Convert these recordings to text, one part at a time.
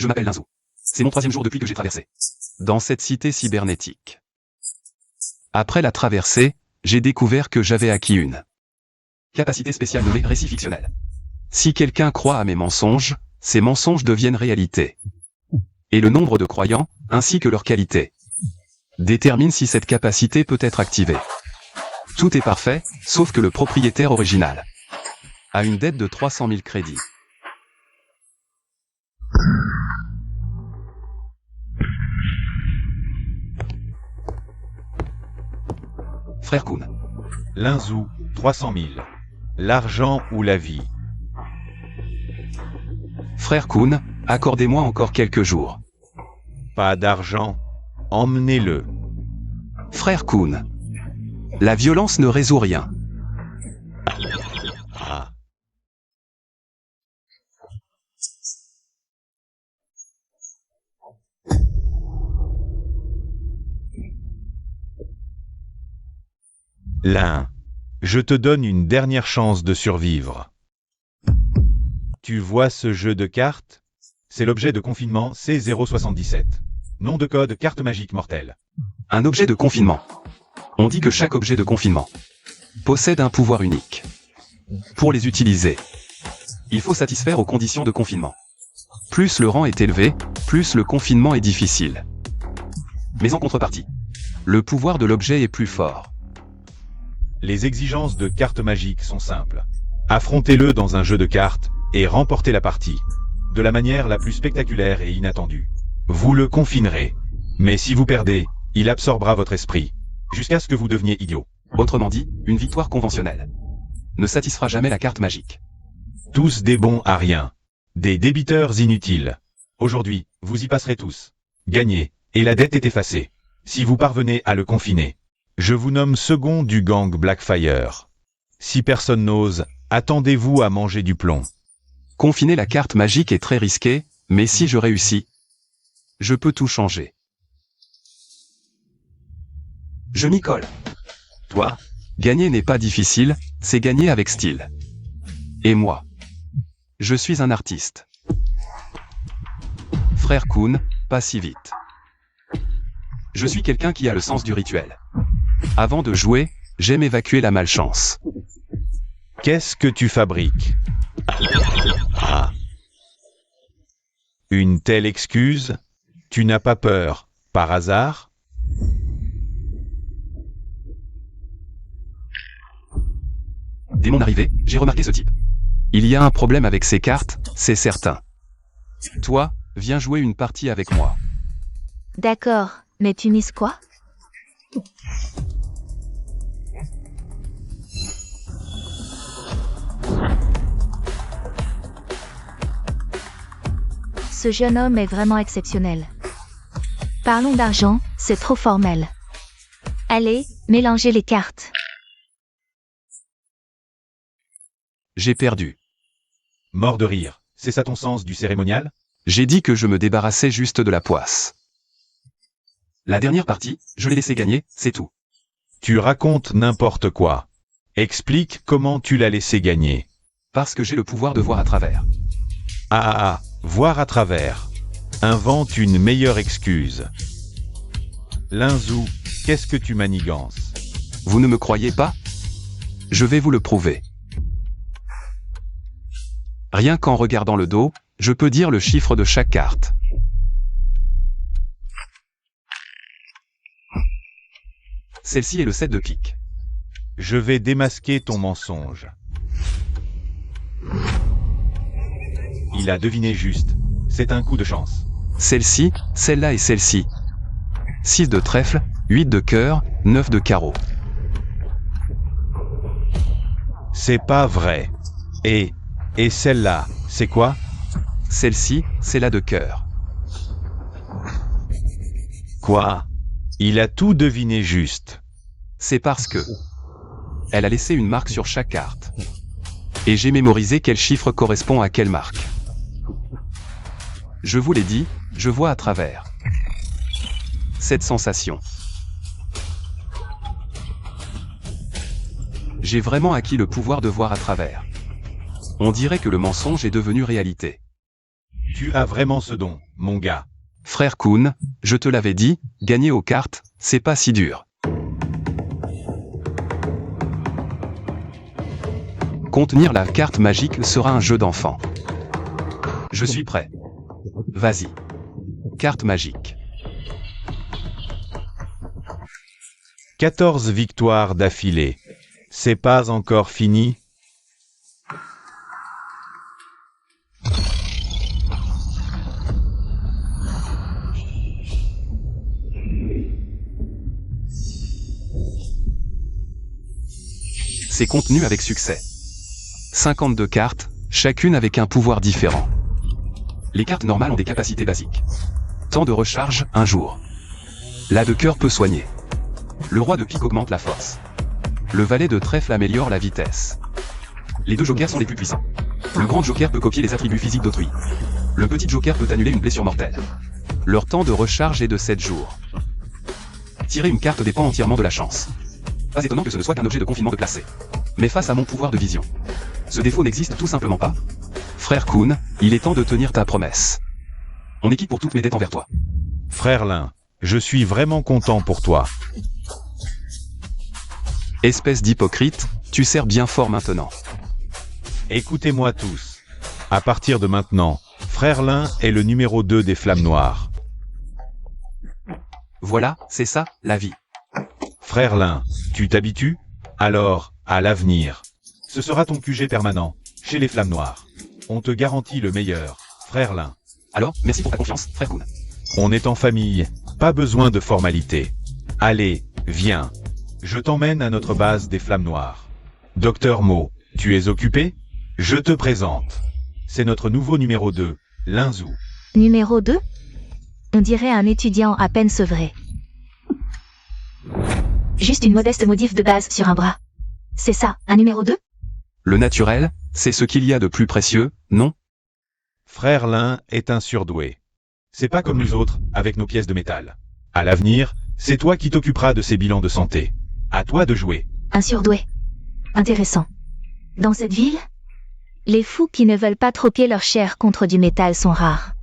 je m'appelle Linzou. C'est mon 3e jour depuis que j'ai traversé. Dans cette cité cybernétique. Après la traversée, j'ai découvert que j'avais acquis une capacité spéciale nommée récit fictionnel. Si quelqu'un croit à mes mensonges, ces mensonges deviennent réalité. Et le nombre de croyants, ainsi que leur qualité, détermine si cette capacité peut être activée. Tout est parfait, sauf que le propriétaire original a une dette de 300 000 crédits. Frère Kuhn. Linzou, 300 000. L'argent ou la vie? Frère Kuhn, accordez-moi encore quelques jours. Pas d'argent. Emmenez-le. Frère Kuhn. La violence ne résout rien. Ah. L'un. Je te donne une dernière chance de survivre. Tu vois ce jeu de cartes? C'est l'objet de confinement C077. Nom de code carte magique mortelle. Un objet de confinement. On dit que chaque objet de confinement possède un pouvoir unique. Pour les utiliser, il faut satisfaire aux conditions de confinement. Plus le rang est élevé, plus le confinement est difficile. Mais en contrepartie, le pouvoir de l'objet est plus fort. Les exigences de carte magique sont simples. Affrontez-le dans un jeu de cartes et remportez la partie, de la manière la plus spectaculaire et inattendue. Vous le confinerez, mais si vous perdez, il absorbera votre esprit, jusqu'à ce que vous deveniez idiot. Autrement dit, une victoire conventionnelle ne satisfera jamais la carte magique. Tous des bons à rien. Des débiteurs inutiles. Aujourd'hui, vous y passerez tous. Gagnez, et la dette est effacée. Si vous parvenez à le confiner. Je vous nomme second du gang Blackfire. Si personne n'ose, attendez-vous à manger du plomb. Confiner la carte magique est très risqué, mais si je réussis, je peux tout changer. Je m'y colle. Toi, gagner n'est pas difficile, c'est gagner avec style. Et moi, je suis un artiste. Frère Kuhn, pas si vite. Je suis quelqu'un qui a le sens du rituel. Avant de jouer, j'aime évacuer la malchance. Qu'est-ce que tu fabriques? Ah. Une telle excuse? Tu n'as pas peur, par hasard? Dès mon arrivée, j'ai remarqué ce type. Il y a un problème avec ces cartes, c'est certain. Toi, viens jouer une partie avec moi. D'accord, mais tu mises quoi? Ce jeune homme est vraiment exceptionnel. Parlons d'argent, c'est trop formel. Allez, mélangez les cartes. J'ai perdu. Mort de rire. C'est ça ton sens du cérémonial? J'ai dit que je me débarrassais juste de la poisse. La dernière partie, je l'ai laissé gagner, c'est tout. Tu racontes n'importe quoi. Explique comment tu l'as laissé gagner. Parce que j'ai le pouvoir de voir à travers. Voir à travers. Invente une meilleure excuse. Linzou, qu'est-ce que tu manigances? Vous ne me croyez pas? Je vais vous le prouver. Rien qu'en regardant le dos, je peux dire le chiffre de chaque carte. Celle-ci est le 7 de pique. Je vais démasquer ton mensonge. Il a deviné juste. C'est un coup de chance. Celle-ci, celle-là et celle-ci. 6 de trèfle, 8 de cœur, 9 de carreau. C'est pas vrai. Et celle-là, c'est quoi? Celle-ci, c'est la de cœur. Quoi? Il a tout deviné juste. C'est parce que elle a laissé une marque sur chaque carte. Et j'ai mémorisé quel chiffre correspond à quelle marque. Je vous l'ai dit, je vois à travers. Cette sensation. J'ai vraiment acquis le pouvoir de voir à travers. On dirait que le mensonge est devenu réalité. Tu as vraiment ce don, mon gars. Frère Kuhn, je te l'avais dit, gagner aux cartes, c'est pas si dur. Contenir la carte magique sera un jeu d'enfant. Je suis prêt. Vas-y. Carte magique. 14 victoires d'affilée. C'est pas encore fini? C'est contenu avec succès. 52 cartes, chacune avec un pouvoir différent. Les cartes normales ont des capacités basiques. Temps de recharge, 1 jour. La de cœur peut soigner. Le roi de pique augmente la force. Le valet de trèfle améliore la vitesse. Les 2 jokers sont les plus puissants. Le grand joker peut copier les attributs physiques d'autrui. Le petit joker peut annuler une blessure mortelle. Leur temps de recharge est de 7 jours. Tirer une carte dépend entièrement de la chance. Pas étonnant que ce ne soit qu'un objet de confinement de classe C. Mais face à mon pouvoir de vision, ce défaut n'existe tout simplement pas. Frère Kuhn, il est temps de tenir ta promesse. On est quitte pour toutes mes dettes envers toi. Frère Lin, je suis vraiment content pour toi. Espèce d'hypocrite, tu sers bien fort maintenant. Écoutez-moi tous. À partir de maintenant, Frère Lin est le numéro 2 des Flammes Noires. Voilà, c'est ça, la vie. Frère Lin, tu t'habitues? Alors, à l'avenir, ce sera ton QG permanent, chez les Flammes Noires. On te garantit le meilleur, Frère Lin. Alors, merci pour ta confiance, frère Kuhn. On est en famille, pas besoin de formalités. Allez, viens. Je t'emmène à notre base des Flammes Noires. Docteur Mo, tu es occupé? Je te présente. C'est notre nouveau numéro 2, Lin Zhu. Numéro 2? On dirait un étudiant à peine sevré. Juste une modeste modif de base sur un bras. C'est ça, un numéro 2? Le naturel, c'est ce qu'il y a de plus précieux, non? Frère Lin est un surdoué. C'est pas comme nous autres, avec nos pièces de métal. À l'avenir, c'est toi qui t'occuperas de ces bilans de santé. À toi de jouer. Un surdoué. Intéressant. Dans cette ville, les fous qui ne veulent pas troquer leur chair contre du métal sont rares.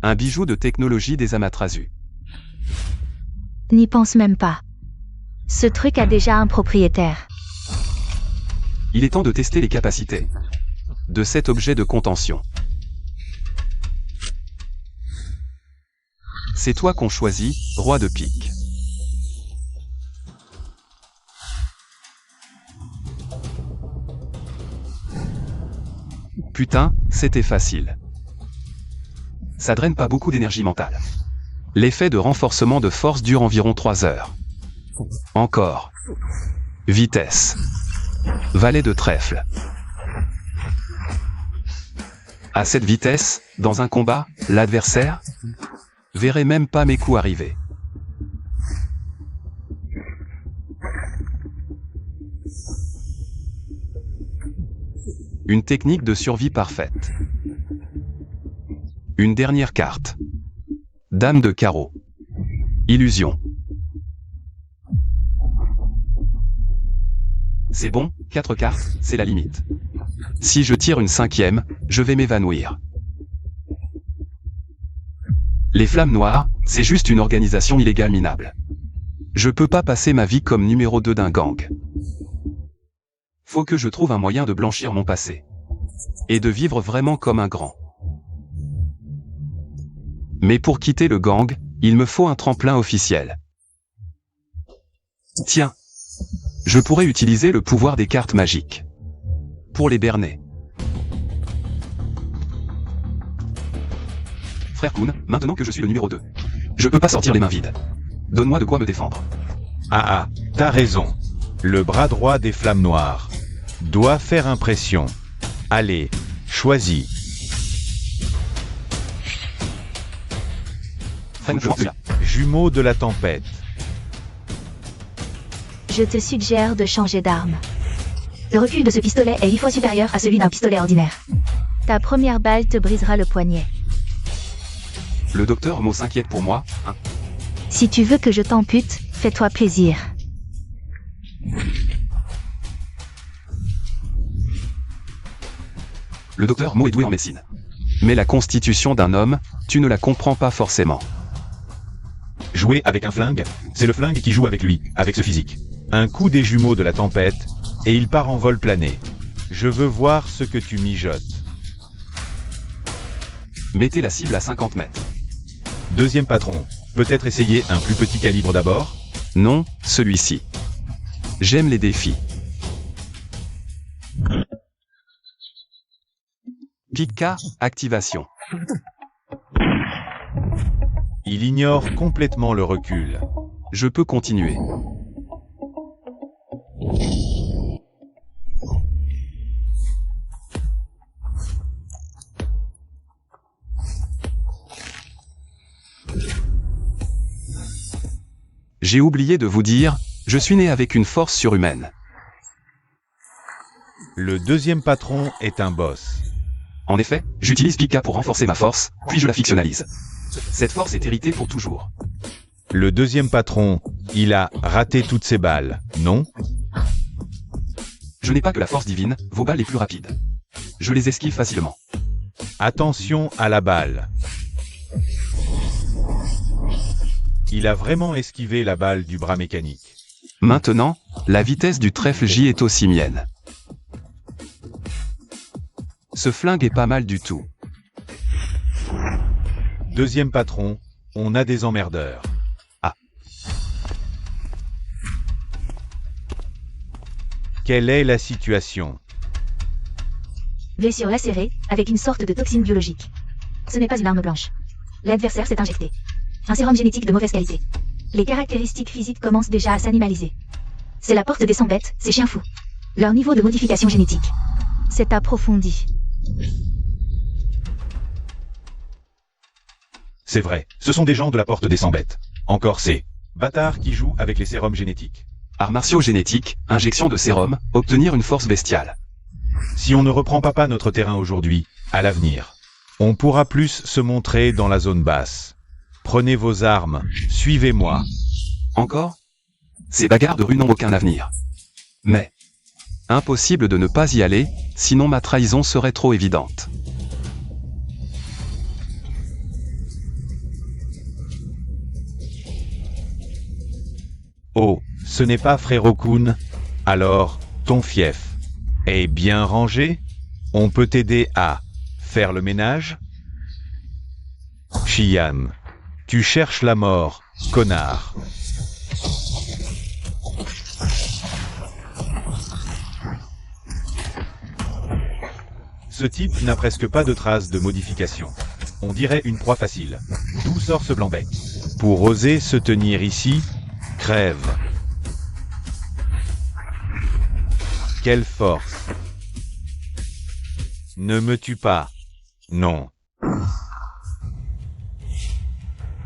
Un bijou de technologie des Amaterasu. N'y pense même pas. Ce truc a déjà un propriétaire. Il est temps de tester les capacités de cet objet de contention. C'est toi qu'on choisit, roi de pique. Putain, c'était facile. Ça draine pas beaucoup d'énergie mentale. L'effet de renforcement de force dure environ 3 heures. Encore. Vitesse. Valet de trèfle. À cette vitesse, dans un combat, l'adversaire verrait même pas mes coups arriver. Une technique de survie parfaite. Une dernière carte. Dame de carreau. Illusion. C'est bon, 4 cartes, c'est la limite. Si je tire une 5e, je vais m'évanouir. Les Flammes Noires, c'est juste une organisation illégale minable. Je peux pas passer ma vie comme numéro 2 d'un gang. Faut que je trouve un moyen de blanchir mon passé. Et de vivre vraiment comme un grand. Mais pour quitter le gang, il me faut un tremplin officiel. Tiens. Je pourrais utiliser le pouvoir des cartes magiques. Pour les berner. Frère Kuhn, maintenant que je suis le numéro 2. Je peux pas sortir les mains vides. Donne-moi de quoi me défendre. Ah, t'as raison. Le bras droit des Flammes Noires doit faire impression. Allez, choisis. Frère, je m'en souviens. Jumeau de la tempête. Je te suggère de changer d'arme. Le recul de ce pistolet est 8 fois supérieur à celui d'un pistolet ordinaire. Ta première balle te brisera le poignet. Le docteur Mo s'inquiète pour moi, hein. Si tu veux que je t'ampute, fais-toi plaisir. Le docteur Mo est doué en médecine. Mais la constitution d'un homme, tu ne la comprends pas forcément. Jouer avec un flingue, c'est le flingue qui joue avec lui, avec ce physique. Un coup des jumeaux de la tempête, et il part en vol plané. Je veux voir ce que tu mijotes. Mettez la cible à 50 mètres. Deuxième patron, peut-être essayer un plus petit calibre d'abord? Non, celui-ci. J'aime les défis. Pika, activation. Il ignore complètement le recul. Je peux continuer. J'ai oublié de vous dire, je suis né avec une force surhumaine. Le deuxième patron est un boss. En effet, j'utilise Pika pour renforcer ma force, puis je la fictionnalise. Cette force est héritée pour toujours. Le deuxième patron, il a raté toutes ses balles, non? Je n'ai pas que la force divine, vos balles les plus rapides. Je les esquive facilement. Attention à la balle. Il a vraiment esquivé la balle du bras mécanique. Maintenant, la vitesse du trèfle J est aussi mienne. Ce flingue est pas mal du tout. Deuxième patron, on a des emmerdeurs. Ah. Quelle est la situation? Blessure lacérée, avec une sorte de toxine biologique. Ce n'est pas une arme blanche. L'adversaire s'est injecté un sérum génétique de mauvaise qualité. Les caractéristiques physiques commencent déjà à s'animaliser. C'est la porte des 100 bêtes, ces chiens fous. Leur niveau de modification génétique s'est approfondi. C'est vrai, ce sont des gens de la porte des 100 bêtes. Encore ces bâtards qui jouent avec les sérums génétiques. Arts martiaux génétiques, injection de sérum, obtenir une force bestiale. Si on ne reprend pas notre terrain aujourd'hui, à l'avenir, on pourra plus se montrer dans la zone basse. Prenez vos armes, suivez-moi. Encore? Ces bagarres de rue n'ont aucun avenir. Mais, impossible de ne pas y aller, sinon ma trahison serait trop évidente. Oh, ce n'est pas Frérot-kun. Alors, ton fief est bien rangé? On peut t'aider à faire le ménage? Shiyan, tu cherches la mort, connard. Ce type n'a presque pas de traces de modification. On dirait une proie facile. D'où sort ce blanc-bec? Pour oser se tenir ici, crève. Quelle force! Ne me tue pas. Non.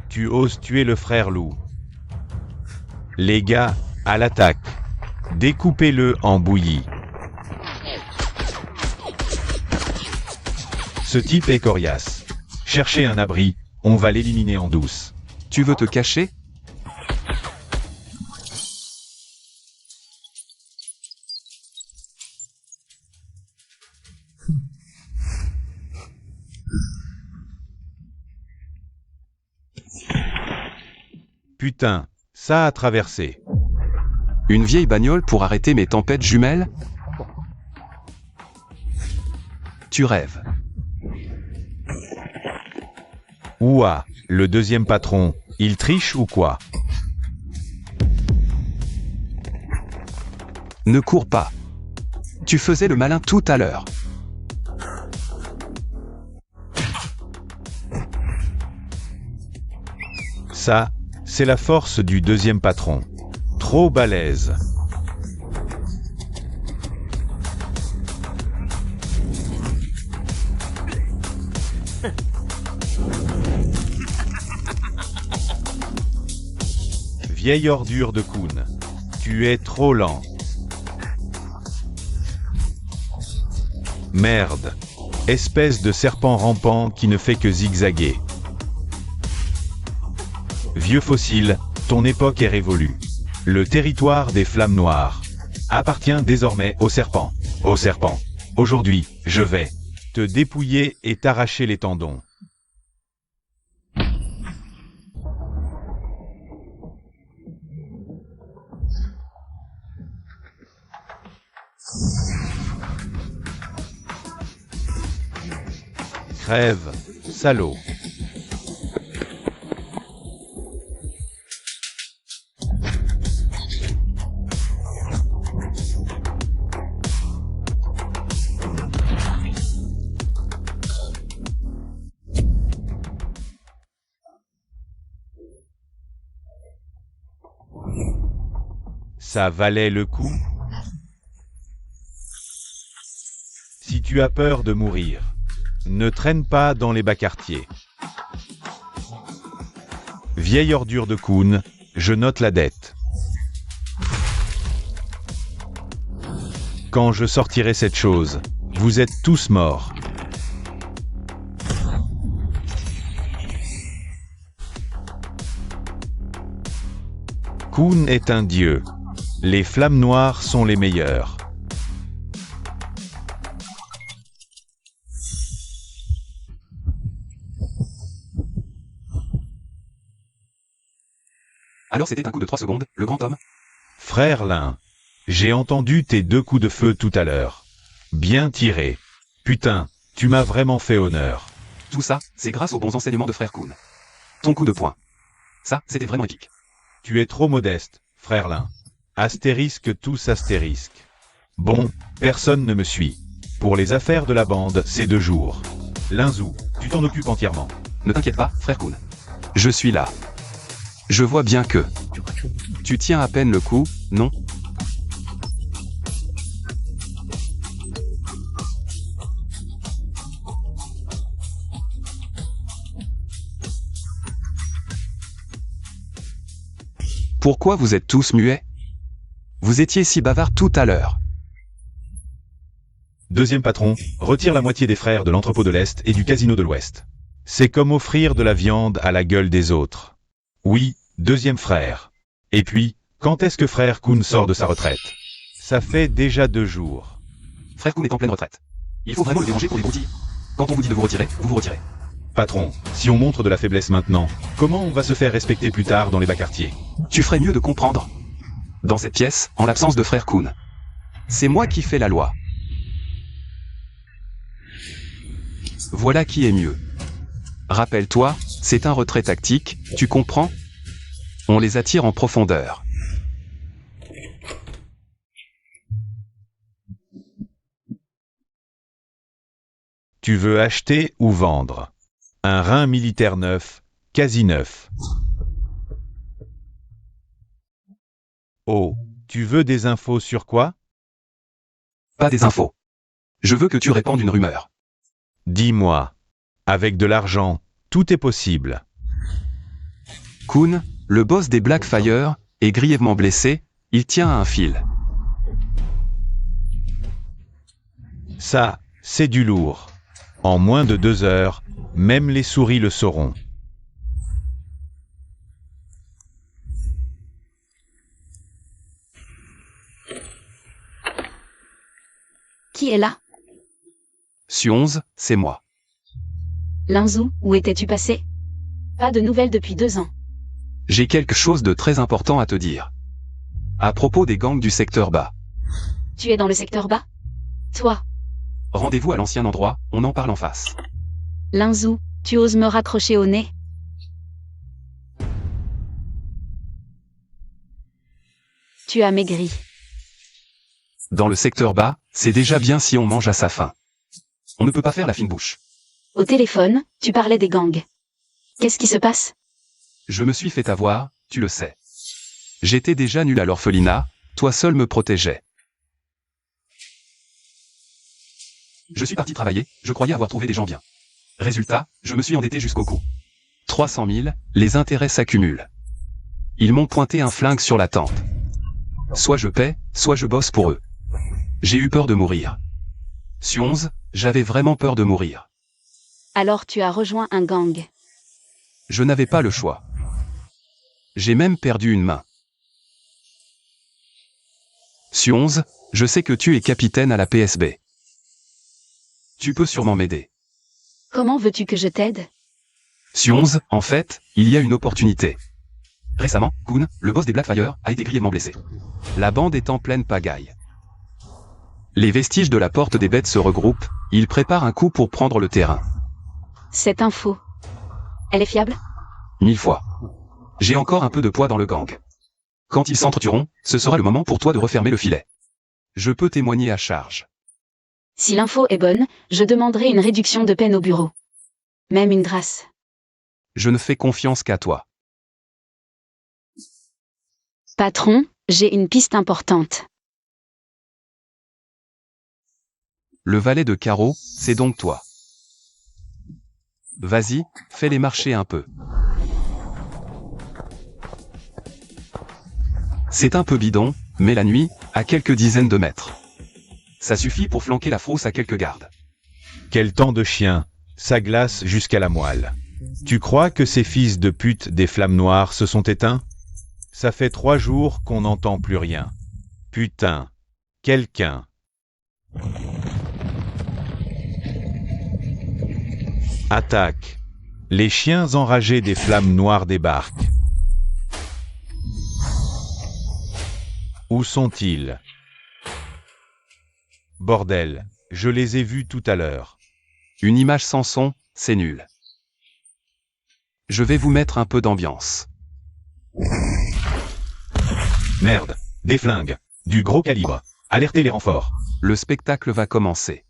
Tu oses tuer le frère loup. Les gars, à l'attaque. Découpez-le en bouillie. Ce type est coriace. Cherchez un abri, on va l'éliminer en douce. Tu veux te cacher? Putain, ça a traversé. Une vieille bagnole pour arrêter mes tempêtes jumelles? Tu rêves. Ouah, le deuxième patron, il triche ou quoi? Ne cours pas. Tu faisais le malin tout à l'heure. Ça, c'est la force du deuxième patron. Trop balèze. Vieille ordure de Kun. Tu es trop lent. Merde. Espèce de serpent rampant qui ne fait que zigzaguer. Vieux fossile, ton époque est révolue. Le territoire des flammes noires appartient désormais aux serpents. Aux serpents. Aujourd'hui, je vais te te dépouiller et t'arracher les tendons. Crève, salaud. Ça valait le coup? Si tu as peur de mourir, ne traîne pas dans les bas quartiers. Vieille ordure de Khun, je note la dette. Quand je sortirai cette chose, vous êtes tous morts. Khun est un dieu. Les flammes noires sont les meilleures. Alors c'était un coup de 3 secondes, le grand homme. Frère Lin, j'ai entendu tes 2 coups de feu tout à l'heure. Bien tiré. Putain, tu m'as vraiment fait honneur. Tout ça, c'est grâce aux bons enseignements de frère Khun. Ton coup de poing. Ça, c'était vraiment épique. Tu es trop modeste, frère Lin. Astérisque tous astérisque. Bon, personne ne me suit. Pour les affaires de la bande, c'est 2 jours. Linzou, tu t'en occupes entièrement. Ne t'inquiète pas, frère Khun. Je suis là. Je vois bien que... Tu tiens à peine le coup, non? Pourquoi vous êtes tous muets? Vous étiez si bavards tout à l'heure. Deuxième patron, retire la moitié des frères de l'entrepôt de l'Est et du casino de l'Ouest. C'est comme offrir de la viande à la gueule des autres. Oui, deuxième frère. Et puis, quand est-ce que frère Khun sort de sa retraite? Ça fait déjà 2 jours. Frère Khun est en pleine retraite. Il faut vraiment le déranger pour les broutilles. Quand on vous dit de vous retirer, vous vous retirez. Patron, si on montre de la faiblesse maintenant, comment on va se faire respecter plus tard dans les bas quartiers? Tu ferais mieux de comprendre. Dans cette pièce, en l'absence de frère Khun, c'est moi qui fais la loi. Voilà qui est mieux. Rappelle-toi, c'est un retrait tactique, tu comprends? On les attire en profondeur. Tu veux acheter ou vendre? Un rein militaire neuf, quasi neuf. Oh, tu veux des infos sur quoi? Pas des infos. Je veux que tu répandes une rumeur. Dis-moi. Avec de l'argent, tout est possible. Khun, le boss des Blackfire, est grièvement blessé, il tient à un fil. Ça, c'est du lourd. En moins de 2 heures, même les souris le sauront. Qui est là? Sionz, c'est moi. Linzou, où étais-tu passé? Pas de nouvelles depuis 2 ans. J'ai quelque chose de très important à te dire. À propos des gangs du secteur bas. Tu es dans le secteur bas? Toi, Rendez-vous à l'ancien endroit, on en parle en face. Linzou, tu oses me raccrocher au nez? Tu as maigri. Dans le secteur bas, c'est déjà bien si on mange à sa faim. On ne peut pas faire la fine bouche. Au téléphone, tu parlais des gangs. Qu'est-ce qui se passe? Je me suis fait avoir, tu le sais. J'étais déjà nul à l'orphelinat, toi seul me protégeais. Je suis parti travailler, je croyais avoir trouvé des gens bien. Résultat, je me suis endetté jusqu'au cou. 300 000, les intérêts s'accumulent. Ils m'ont pointé un flingue sur la tempe. Soit je paie, soit je bosse pour eux. J'ai eu peur de mourir. Sionz, j'avais vraiment peur de mourir. Alors tu as rejoint un gang. Je n'avais pas le choix. J'ai même perdu une main. Sionz, je sais que tu es capitaine à la PSB. Tu peux sûrement m'aider. Comment veux-tu que je t'aide? Sionz, en fait, il y a une opportunité. Récemment, Kun, le boss des Blackfire, a été grièvement blessé. La bande est en pleine pagaille. Les vestiges de la porte des bêtes se regroupent, ils préparent un coup pour prendre le terrain. Cette info. Elle est fiable? 1000 fois. J'ai encore un peu de poids dans le gang. Quand ils s'entretueront, ce sera le moment pour toi de refermer le filet. Je peux témoigner à charge. Si l'info est bonne, je demanderai une réduction de peine au bureau. Même une grâce. Je ne fais confiance qu'à toi. Patron, j'ai une piste importante. Le valet de carreau, c'est donc toi. Vas-y, fais-les marcher un peu. C'est un peu bidon, mais la nuit, à quelques dizaines de mètres. Ça suffit pour flanquer la frousse à quelques gardes. Quel temps de chien, ça glace jusqu'à la moelle. Tu crois que ces fils de pute des flammes noires se sont éteints? Ça fait 3 jours qu'on n'entend plus rien. Putain. Quelqu'un. Attaque. Les chiens enragés des flammes noires débarquent. Où sont-ils? Bordel, je les ai vus tout à l'heure. Une image sans son, c'est nul. Je vais vous mettre un peu d'ambiance. Merde, des flingues, du gros calibre. Alertez les renforts. Le spectacle va commencer.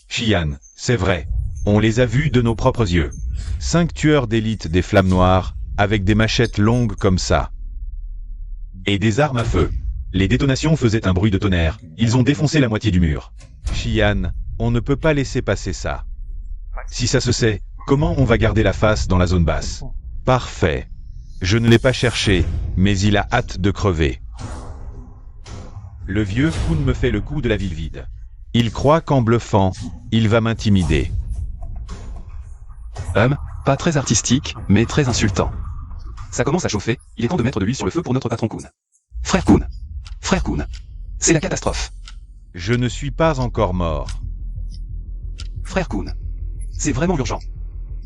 Xian, c'est vrai. On les a vus de nos propres yeux. 5 tueurs d'élite des flammes noires, avec des machettes longues comme ça. Et des armes à feu. Les détonations faisaient un bruit de tonnerre. Ils ont défoncé la moitié du mur. Xian, on ne peut pas laisser passer ça. Si ça se sait, comment on va garder la face dans la zone basse? Parfait. Je ne l'ai pas cherché, mais il a hâte de crever. Le vieux Kun me fait le coup de la ville vide. Il croit qu'en bluffant, il va m'intimider. Pas très artistique, mais très insultant. Ça commence à chauffer, il est temps de mettre de l'huile sur le feu pour notre patron Kun. Frère Kun, c'est la catastrophe. Je ne suis pas encore mort. Frère Kun, c'est vraiment urgent.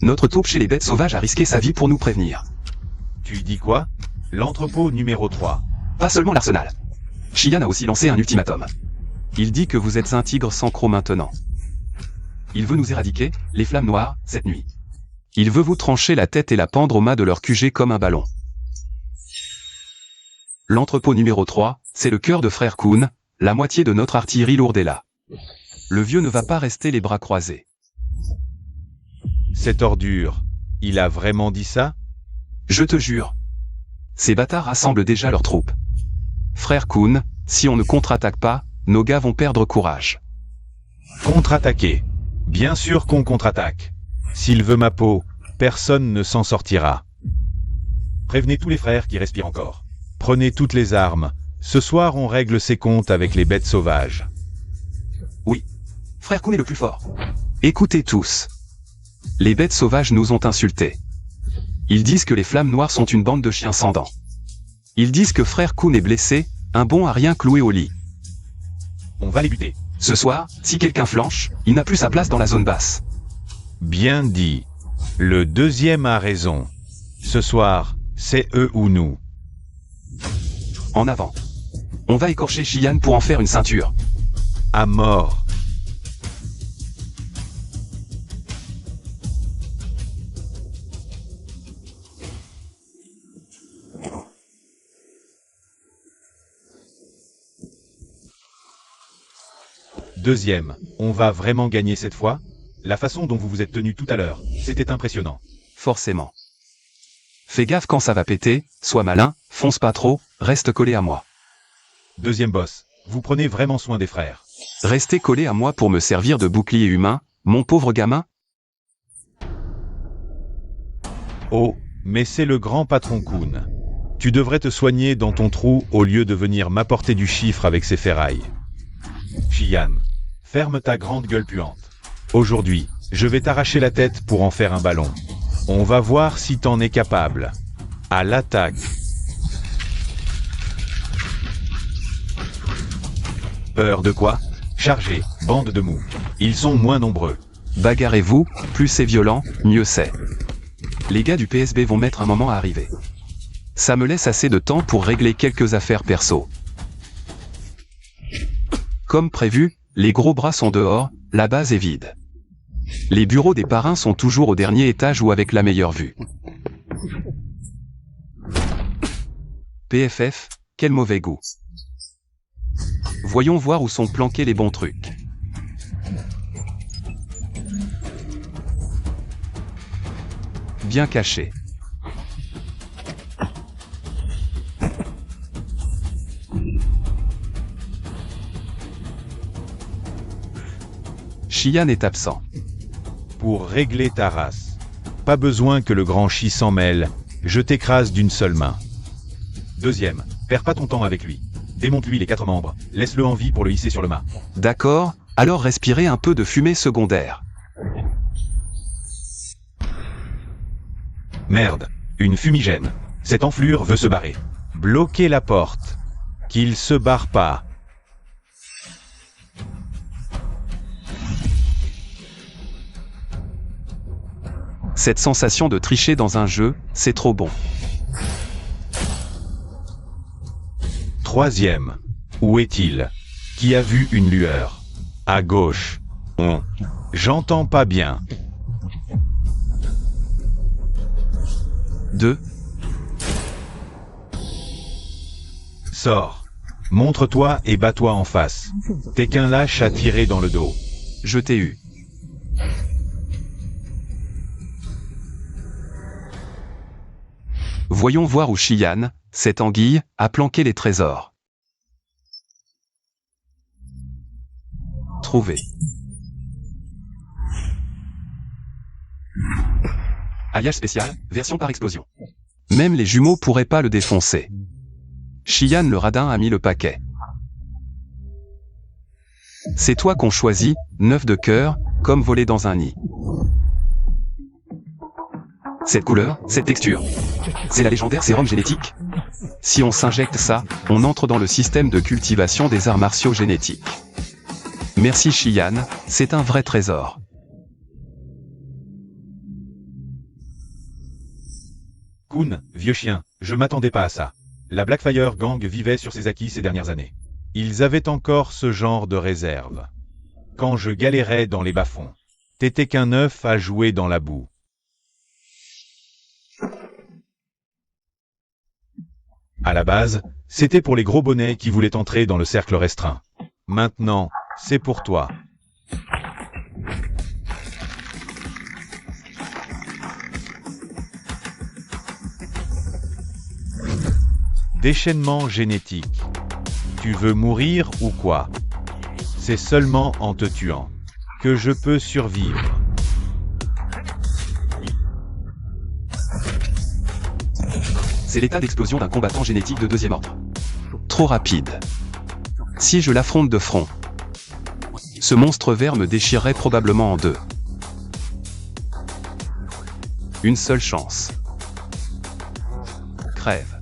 Notre taupe chez les bêtes sauvages a risqué sa vie pour nous prévenir. Tu dis quoi? L'entrepôt numéro 3. Pas seulement l'arsenal. Xian a aussi lancé un ultimatum. Il dit que vous êtes un tigre sans croc maintenant. Il veut nous éradiquer, les flammes noires, cette nuit. Il veut vous trancher la tête et la pendre au mât de leur QG comme un ballon. L'entrepôt numéro 3, c'est le cœur de Frère Kun, la moitié de notre artillerie lourde est là. Le vieux ne va pas rester les bras croisés. Cette ordure, il a vraiment dit ça? Je te jure. Ces bâtards rassemblent déjà leurs troupes. Frère Kun, si on ne contre-attaque pas, nos gars vont perdre courage. Contre-attaquer. Bien sûr qu'on contre-attaque. S'il veut ma peau, personne ne s'en sortira. Prévenez tous les frères qui respirent encore. Prenez toutes les armes. Ce soir on règle ses comptes avec les bêtes sauvages. Oui. Frère Kun est le plus fort. Écoutez tous. Les bêtes sauvages nous ont insultés. Ils disent que les flammes noires sont une bande de chiens sans dents. Ils disent que Frère Kun est blessé, un bon à rien cloué au lit. On va les buter. Ce soir, si quelqu'un flanche, il n'a plus sa place dans la zone basse. Bien dit. Le deuxième a raison. Ce soir, c'est eux ou nous. En avant. On va écorcher Xian pour en faire une ceinture. À mort. Deuxième, on va vraiment gagner cette fois? La façon dont vous vous êtes tenu tout à l'heure, c'était impressionnant. Forcément. Fais gaffe quand ça va péter, sois malin, fonce pas trop, reste collé à moi. Deuxième boss, vous prenez vraiment soin des frères. Restez collé à moi pour me servir de bouclier humain, mon pauvre gamin. Oh, mais c'est le grand patron Kun. Tu devrais te soigner dans ton trou au lieu de venir m'apporter du chiffre avec ces ferrailles. Xian, ferme ta grande gueule puante. Aujourd'hui, je vais t'arracher la tête pour en faire un ballon. On va voir si t'en es capable. À l'attaque. Peur de quoi? Chargez, bande de mous. Ils sont moins nombreux. Bagarrez-vous, plus c'est violent, mieux c'est. Les gars du PSB vont mettre un moment à arriver. Ça me laisse assez de temps pour régler quelques affaires perso. Comme prévu, les gros bras sont dehors, la base est vide. Les bureaux des parrains sont toujours au dernier étage ou avec la meilleure vue. PFF, quel mauvais goût. Voyons voir où sont planqués les bons trucs. Bien caché. Chian est absent. Pour régler ta race. Pas besoin que le grand chi s'en mêle, je t'écrase d'une seule main. Deuxième, perds pas ton temps avec lui. Démonte-lui les 4 membres, laisse-le en vie pour le hisser sur le mât. D'accord, alors respirez un peu de fumée secondaire. Merde, une fumigène. Cette enflure veut se barrer. Bloquez la porte. Qu'il se barre pas. Cette sensation de tricher dans un jeu, c'est trop bon. Troisième. Où est-il? Qui a vu une lueur? À gauche. J'entends pas bien. 2. Sors. Montre-toi et bats-toi en face. T'es qu'un lâche à tirer dans le dos. Je t'ai eu. Voyons voir où Chian, cette anguille, a planqué les trésors. Trouvé. Alliage spécial, version par explosion. Même les jumeaux pourraient pas le défoncer. Chian le radin a mis le paquet. C'est toi qu'on choisit, 9 de cœur, comme voler dans un nid. Cette couleur, cette texture. C'est la légendaire sérum génétique. Si on s'injecte ça, on entre dans le système de cultivation des arts martiaux génétiques. Merci Chian, c'est un vrai trésor. Kun, vieux chien, je m'attendais pas à ça. La Blackfire Gang vivait sur ses acquis ces dernières années. Ils avaient encore ce genre de réserve. Quand je galérais dans les bas-fonds, t'étais qu'un œuf à jouer dans la boue. À la base, c'était pour les gros bonnets qui voulaient entrer dans le cercle restreint. Maintenant, c'est pour toi. Déchaînement génétique. Tu veux mourir ou quoi? C'est seulement en te tuant que je peux survivre. C'est l'état d'explosion d'un combattant génétique de 2e ordre. Trop rapide. Si je l'affronte de front, ce monstre vert me déchirerait probablement en 2. Une seule chance. Crève.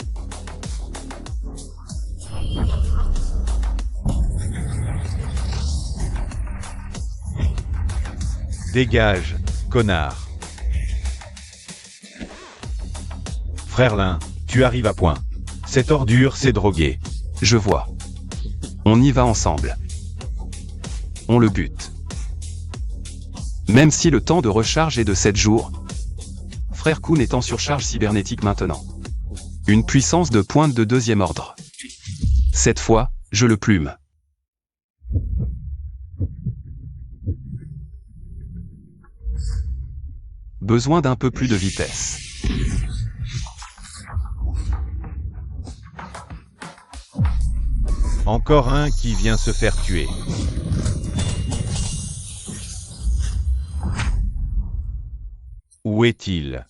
Dégage, connard. Frère tu arrives à point. Cette ordure s'est droguée. Je vois. On y va ensemble. On le bute. Même si le temps de recharge est de 7 jours, Frère Kun est en surcharge cybernétique maintenant. Une puissance de pointe de 2e ordre. Cette fois, je le plume. Besoin d'un peu plus de vitesse. Encore un qui vient se faire tuer. Où est-il?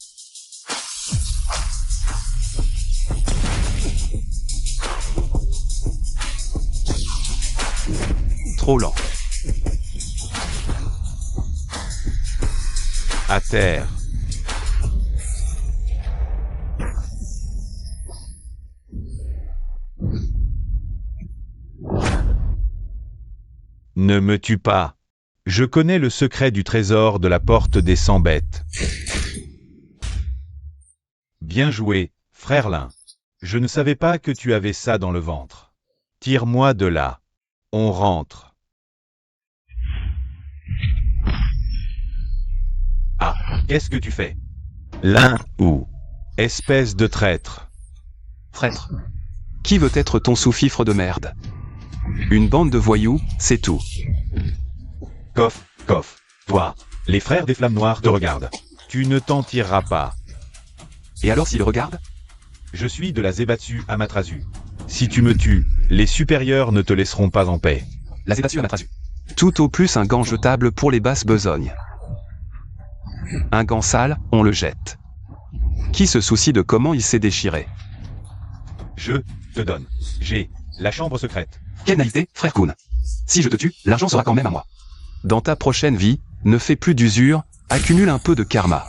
Trop lent. À terre. Ne me tue pas. Je connais le secret du trésor de la porte des 100 bêtes. Bien joué, frère Lin. Je ne savais pas que tu avais ça dans le ventre. Tire-moi de là. On rentre. Ah, qu'est-ce que tu fais? Lin ou? Espèce de traître. Traître. Qui veut être ton sous-fifre de merde? Une bande de voyous, c'est tout. Coff, coff. Toi, les frères des Flammes Noires te regardent. Tu ne t'en tireras pas. Et alors s'il regarde? Je suis de la Zébatsu Amaterasu. Si tu me tues, les supérieurs ne te laisseront pas en paix. La Zébatsu Amaterasu. Tout au plus un gant jetable pour les basses besognes. Un gant sale, on le jette. Qui se soucie de comment il s'est déchiré? Je te donne. J'ai la chambre secrète. Quelle naïveté, frère Kuhn. Si je te tue, l'argent sera quand même à moi. Dans ta prochaine vie, ne fais plus d'usure, accumule un peu de karma.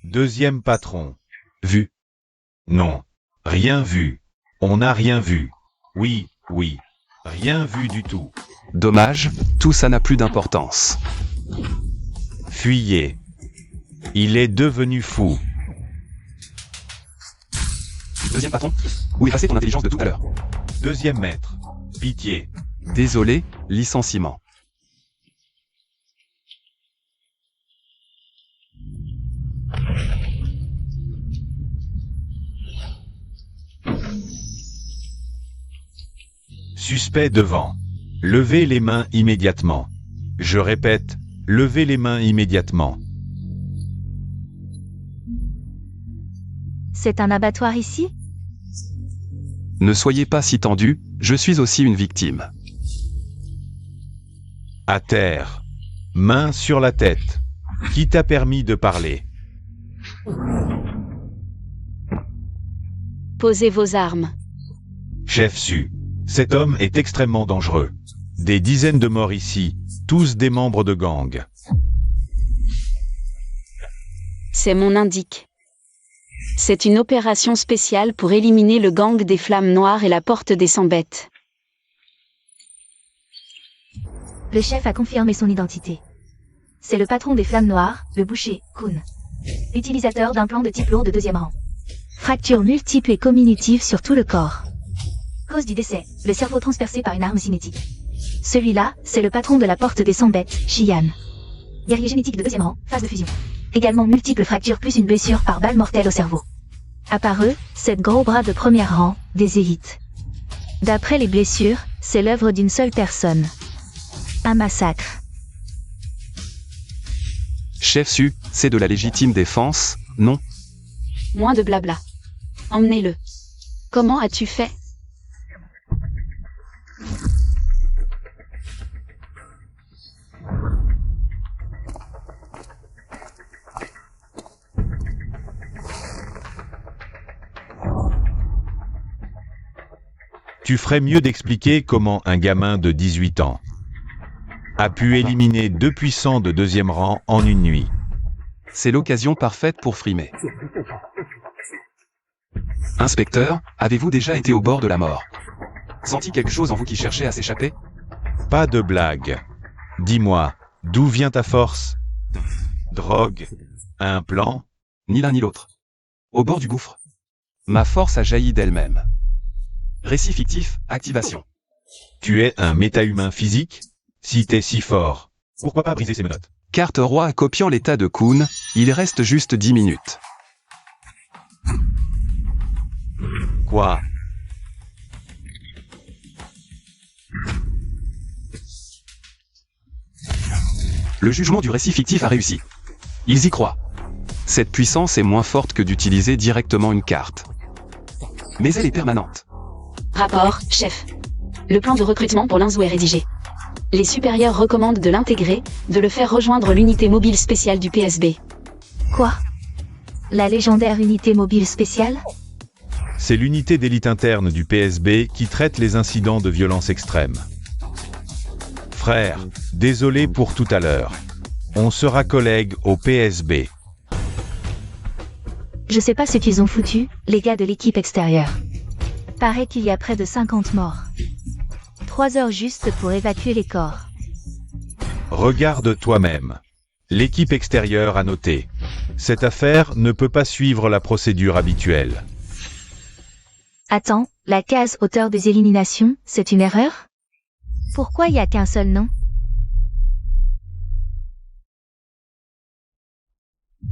Deuxième patron. Vu. Non. Rien vu. On n'a rien vu. Oui. Rien vu du tout. Dommage, tout ça n'a plus d'importance. Fuyez. Il est devenu fou. Deuxième patron, où est passée ton intelligence de tout à l'heure? Deuxième maître. Pitié. Désolé, licenciement. Suspect devant. Levez les mains immédiatement. Je répète, levez les mains immédiatement. C'est un abattoir ici? Ne soyez pas si tendu, je suis aussi une victime. À terre. Main sur la tête. Qui t'a permis de parler? Posez vos armes. Chef Su. Cet homme est extrêmement dangereux. Des dizaines de morts ici, tous des membres de gang. C'est mon indique. C'est une opération spéciale pour éliminer le gang des Flammes Noires et la porte des 100 bêtes. Le chef a confirmé son identité. C'est le patron des Flammes Noires, le boucher, Kuhn. Utilisateur d'un plan de type lourd de deuxième rang. Fractures multiples et comminutives sur tout le corps. Cause du décès, le cerveau transpercé par une arme cinétique. Celui-là, c'est le patron de la porte des 100 bêtes, Shiyan. Guerrier génétique de deuxième rang, phase de fusion. Également multiples fractures plus une blessure par balle mortelle au cerveau. À part eux, 7 gros bras de premier rang, des élites. D'après les blessures, c'est l'œuvre d'une seule personne. Un massacre. Chef Su, c'est de la légitime défense, non? Moins de blabla. Emmenez-le. Comment as-tu fait? Tu ferais mieux d'expliquer comment un gamin de 18 ans a pu éliminer 2 puissants de deuxième rang en une nuit. C'est l'occasion parfaite pour frimer. Inspecteur, avez-vous déjà été au bord de la mort? Senti quelque chose en vous qui cherchait à s'échapper? Pas de blague. Dis-moi, d'où vient ta force? Drogue? Un plan? Ni l'un ni l'autre. Au bord du gouffre. Ma force a jailli d'elle-même. Récit fictif, activation. Tu es un méta-humain physique? Si t'es si fort, pourquoi pas briser ses menottes? Carte roi copiant l'état de Kuhn, il reste juste 10 minutes. Quoi? Le jugement du récit fictif a réussi. Ils y croient. Cette puissance est moins forte que d'utiliser directement une carte. Mais elle est permanente. Rapport, chef. Le plan de recrutement pour Linzou est rédigé. Les supérieurs recommandent de l'intégrer, de le faire rejoindre l'unité mobile spéciale du PSB. Quoi? La légendaire unité mobile spéciale? C'est l'unité d'élite interne du PSB qui traite les incidents de violence extrême. Frère, désolé pour tout à l'heure. On sera collègues au PSB. Je sais pas ce qu'ils ont foutu, les gars de l'équipe extérieure. Paraît qu'il y a près de 50 morts. 3 heures juste pour évacuer les corps. Regarde toi-même. L'équipe extérieure a noté. Cette affaire ne peut pas suivre la procédure habituelle. Attends, la case auteur des éliminations, c'est une erreur? Pourquoi il y a qu'un seul nom?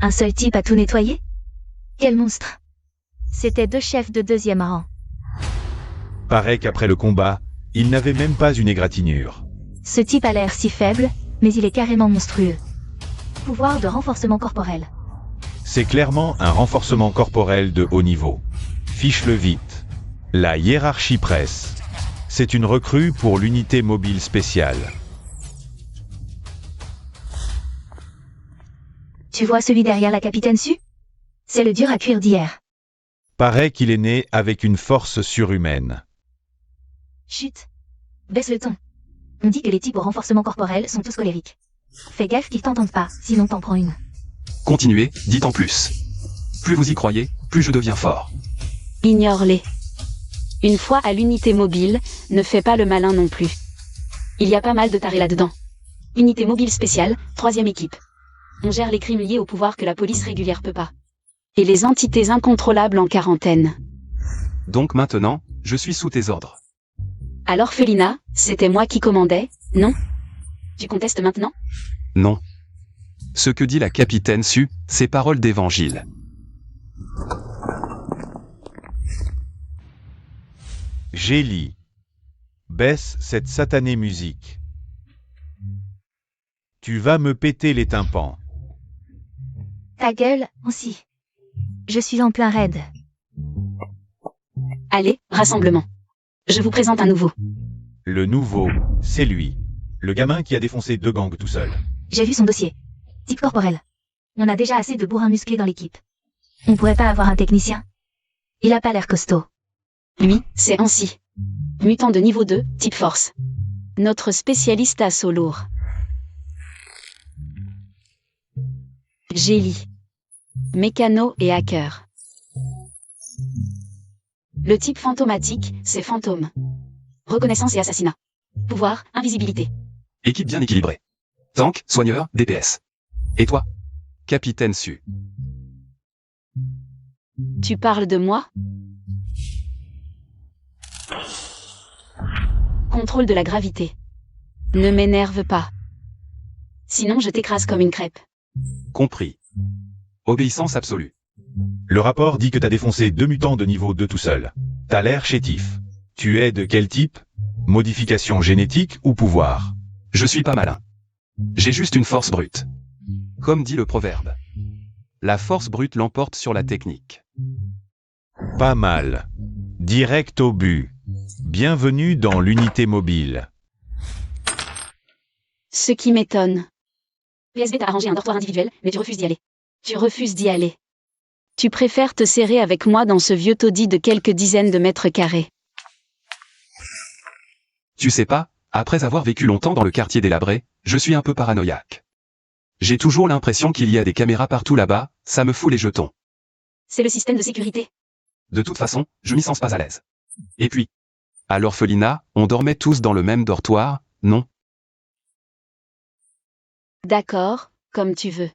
Un seul type a tout nettoyé? Quel monstre! C'était 2 chefs de 2e rang. Paraît qu'après le combat, il n'avait même pas une égratignure. Ce type a l'air si faible, mais il est carrément monstrueux. Pouvoir de renforcement corporel. C'est clairement un renforcement corporel de haut niveau. Fiche-le vite. La hiérarchie presse. C'est une recrue pour l'unité mobile spéciale. Tu vois celui derrière la capitaine Su? C'est le dur à cuire d'hier. Paraît qu'il est né avec une force surhumaine. Chut. Baisse le ton. On dit que les types au renforcement corporel sont tous colériques. Fais gaffe qu'ils t'entendent pas, sinon t'en prends une. Continuez, dites en plus. Plus vous y croyez, plus je deviens fort. Ignore-les. Une fois à l'unité mobile, ne fais pas le malin non plus. Il y a pas mal de tarés là-dedans. Unité mobile spéciale, 3e équipe. On gère les crimes liés au pouvoir que la police régulière peut pas. Et les entités incontrôlables en quarantaine. Donc maintenant, je suis sous tes ordres. À l'orphelinat, c'était moi qui commandais, non? Tu contestes maintenant? Non. Ce que dit la capitaine Su, c'est parole d'évangile. Gélie. Baisse cette satanée musique. Tu vas me péter les tympans. Ta gueule, aussi. Je suis en plein raid. Allez, rassemblement. Je vous présente un nouveau. Le nouveau, c'est lui. Le gamin qui a défoncé 2 gangs tout seul. J'ai vu son dossier. Type corporel. On a déjà assez de bourrins musclés dans l'équipe. On pourrait pas avoir un technicien? Il a pas l'air costaud. Lui, c'est Ansi. Mutant de niveau 2, type force. Notre spécialiste assaut lourd. Gélie. Mécano et hacker. Le type fantomatique, c'est fantôme. Reconnaissance et assassinat. Pouvoir, invisibilité. Équipe bien équilibrée. Tank, soigneur, DPS. Et toi? Capitaine Su. Tu parles de moi? Contrôle de la gravité. Ne m'énerve pas. Sinon je t'écrase comme une crêpe. Compris. Obéissance absolue. Le rapport dit que t'as défoncé 2 mutants de niveau 2 tout seul. T'as l'air chétif. Tu es de quel type? Modification génétique ou pouvoir? Je suis pas malin. J'ai juste une force brute. Comme dit le proverbe. La force brute l'emporte sur la technique. Pas mal. Direct au but. Bienvenue dans l'unité mobile. Ce qui m'étonne. PSB t'a arrangé un dortoir individuel, mais tu refuses d'y aller. Tu refuses d'y aller. Tu préfères te serrer avec moi dans ce vieux taudis de quelques dizaines de mètres carrés. Tu sais pas, après avoir vécu longtemps dans le quartier délabré, je suis un peu paranoïaque. J'ai toujours l'impression qu'il y a des caméras partout là-bas, ça me fout les jetons. C'est le système de sécurité. De toute façon, je m'y sens pas à l'aise. Et puis, à l'orphelinat, on dormait tous dans le même dortoir, non? D'accord, comme tu veux.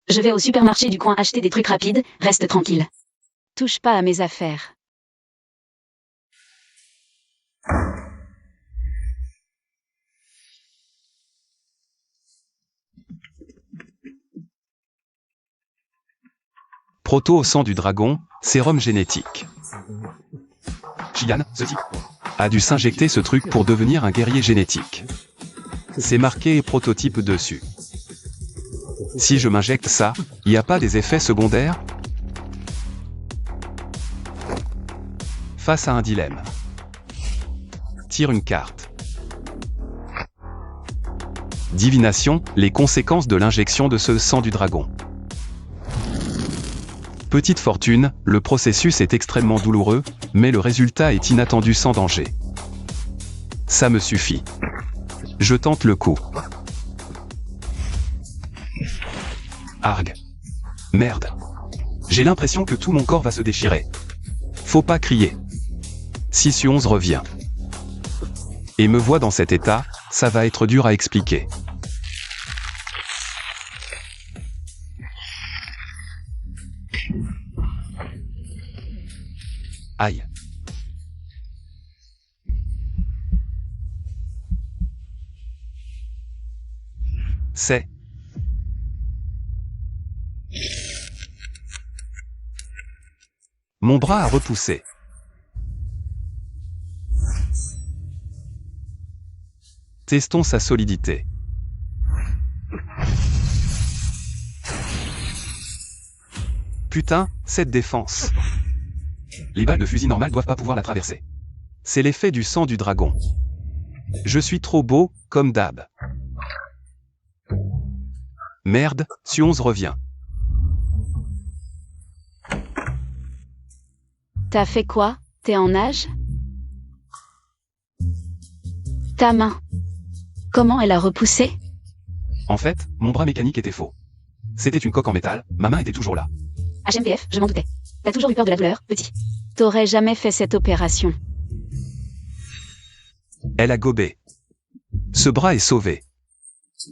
Je vais au supermarché du coin acheter des trucs rapides, reste tranquille. Touche pas à mes affaires. Proto au sang du dragon, sérum génétique. Chian, ce type, a dû s'injecter ce truc pour devenir un guerrier génétique. C'est marqué prototype dessus. Si je m'injecte ça, y a pas des effets secondaires? Face à un dilemme. Tire une carte. Divination, les conséquences de l'injection de ce sang du dragon. Petite fortune, le processus est extrêmement douloureux, mais le résultat est inattendu sans danger. Ça me suffit. Je tente le coup. Arg. Merde. J'ai l'impression que tout mon corps va se déchirer. Faut pas crier. 6 sur 11 revient. Et me voit dans cet état, ça va être dur à expliquer. Aïe. C'est... Mon bras a repoussé. Testons sa solidité. Putain, cette défense. Les balles de fusil normales doivent pas pouvoir la traverser. C'est l'effet du sang du dragon. Je suis trop beau, comme d'hab. Merde, Su11 revient. T'as fait quoi? T'es en nage? Ta main. Comment elle a repoussé? En fait, mon bras mécanique était faux. C'était une coque en métal, ma main était toujours là. HMPF, je m'en doutais. T'as toujours eu peur de la douleur, petit. T'aurais jamais fait cette opération. Elle a gobé. Ce bras est sauvé.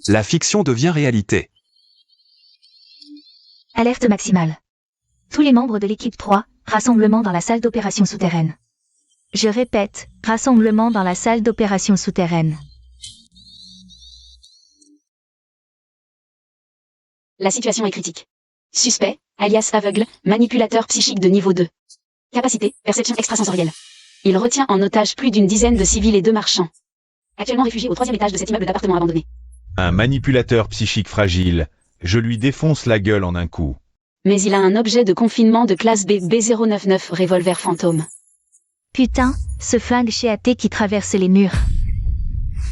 La fiction devient réalité. Alerte maximale. Tous les membres de l'équipe 3, rassemblement dans la salle d'opération souterraine. Je répète, rassemblement dans la salle d'opération souterraine. La situation est critique. Suspect, alias aveugle, manipulateur psychique de niveau 2. Capacité, perception extrasensorielle. Il retient en otage plus d'une dizaine de civils et 2 marchands. Actuellement réfugié au 3e étage de cet immeuble d'appartements abandonné. Un manipulateur psychique fragile, je lui défonce la gueule en un coup. Mais il a un objet de confinement de classe B B099 revolver fantôme. Putain, ce flingue chéaté qui traverse les murs.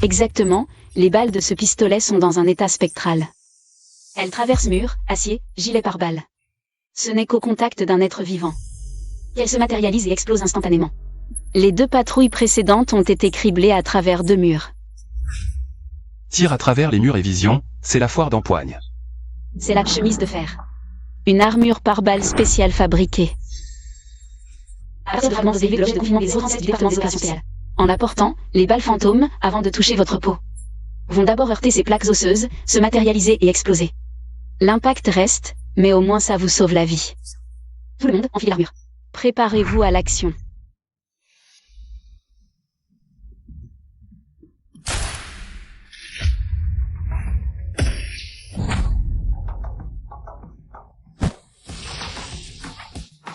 Exactement, les balles de ce pistolet sont dans un état spectral. Elles traversent murs, acier, gilet pare-balles. Ce n'est qu'au contact d'un être vivant qu'elles se matérialisent et explosent instantanément. Les 2 patrouilles précédentes ont été criblées à travers 2 murs. Tir à travers les murs et vision, c'est la foire d'empoigne. C'est la chemise de fer. Une armure pare-balles spéciale fabriquée. À partir de fragments dérivés de l'objet de confinement des 037 du département des opérations spéciales. En la portant, les balles fantômes, avant de toucher votre peau, vont d'abord heurter ces plaques osseuses, se matérialiser et exploser. L'impact reste, mais au moins ça vous sauve la vie. Tout le monde enfile l'armure. Préparez-vous à l'action.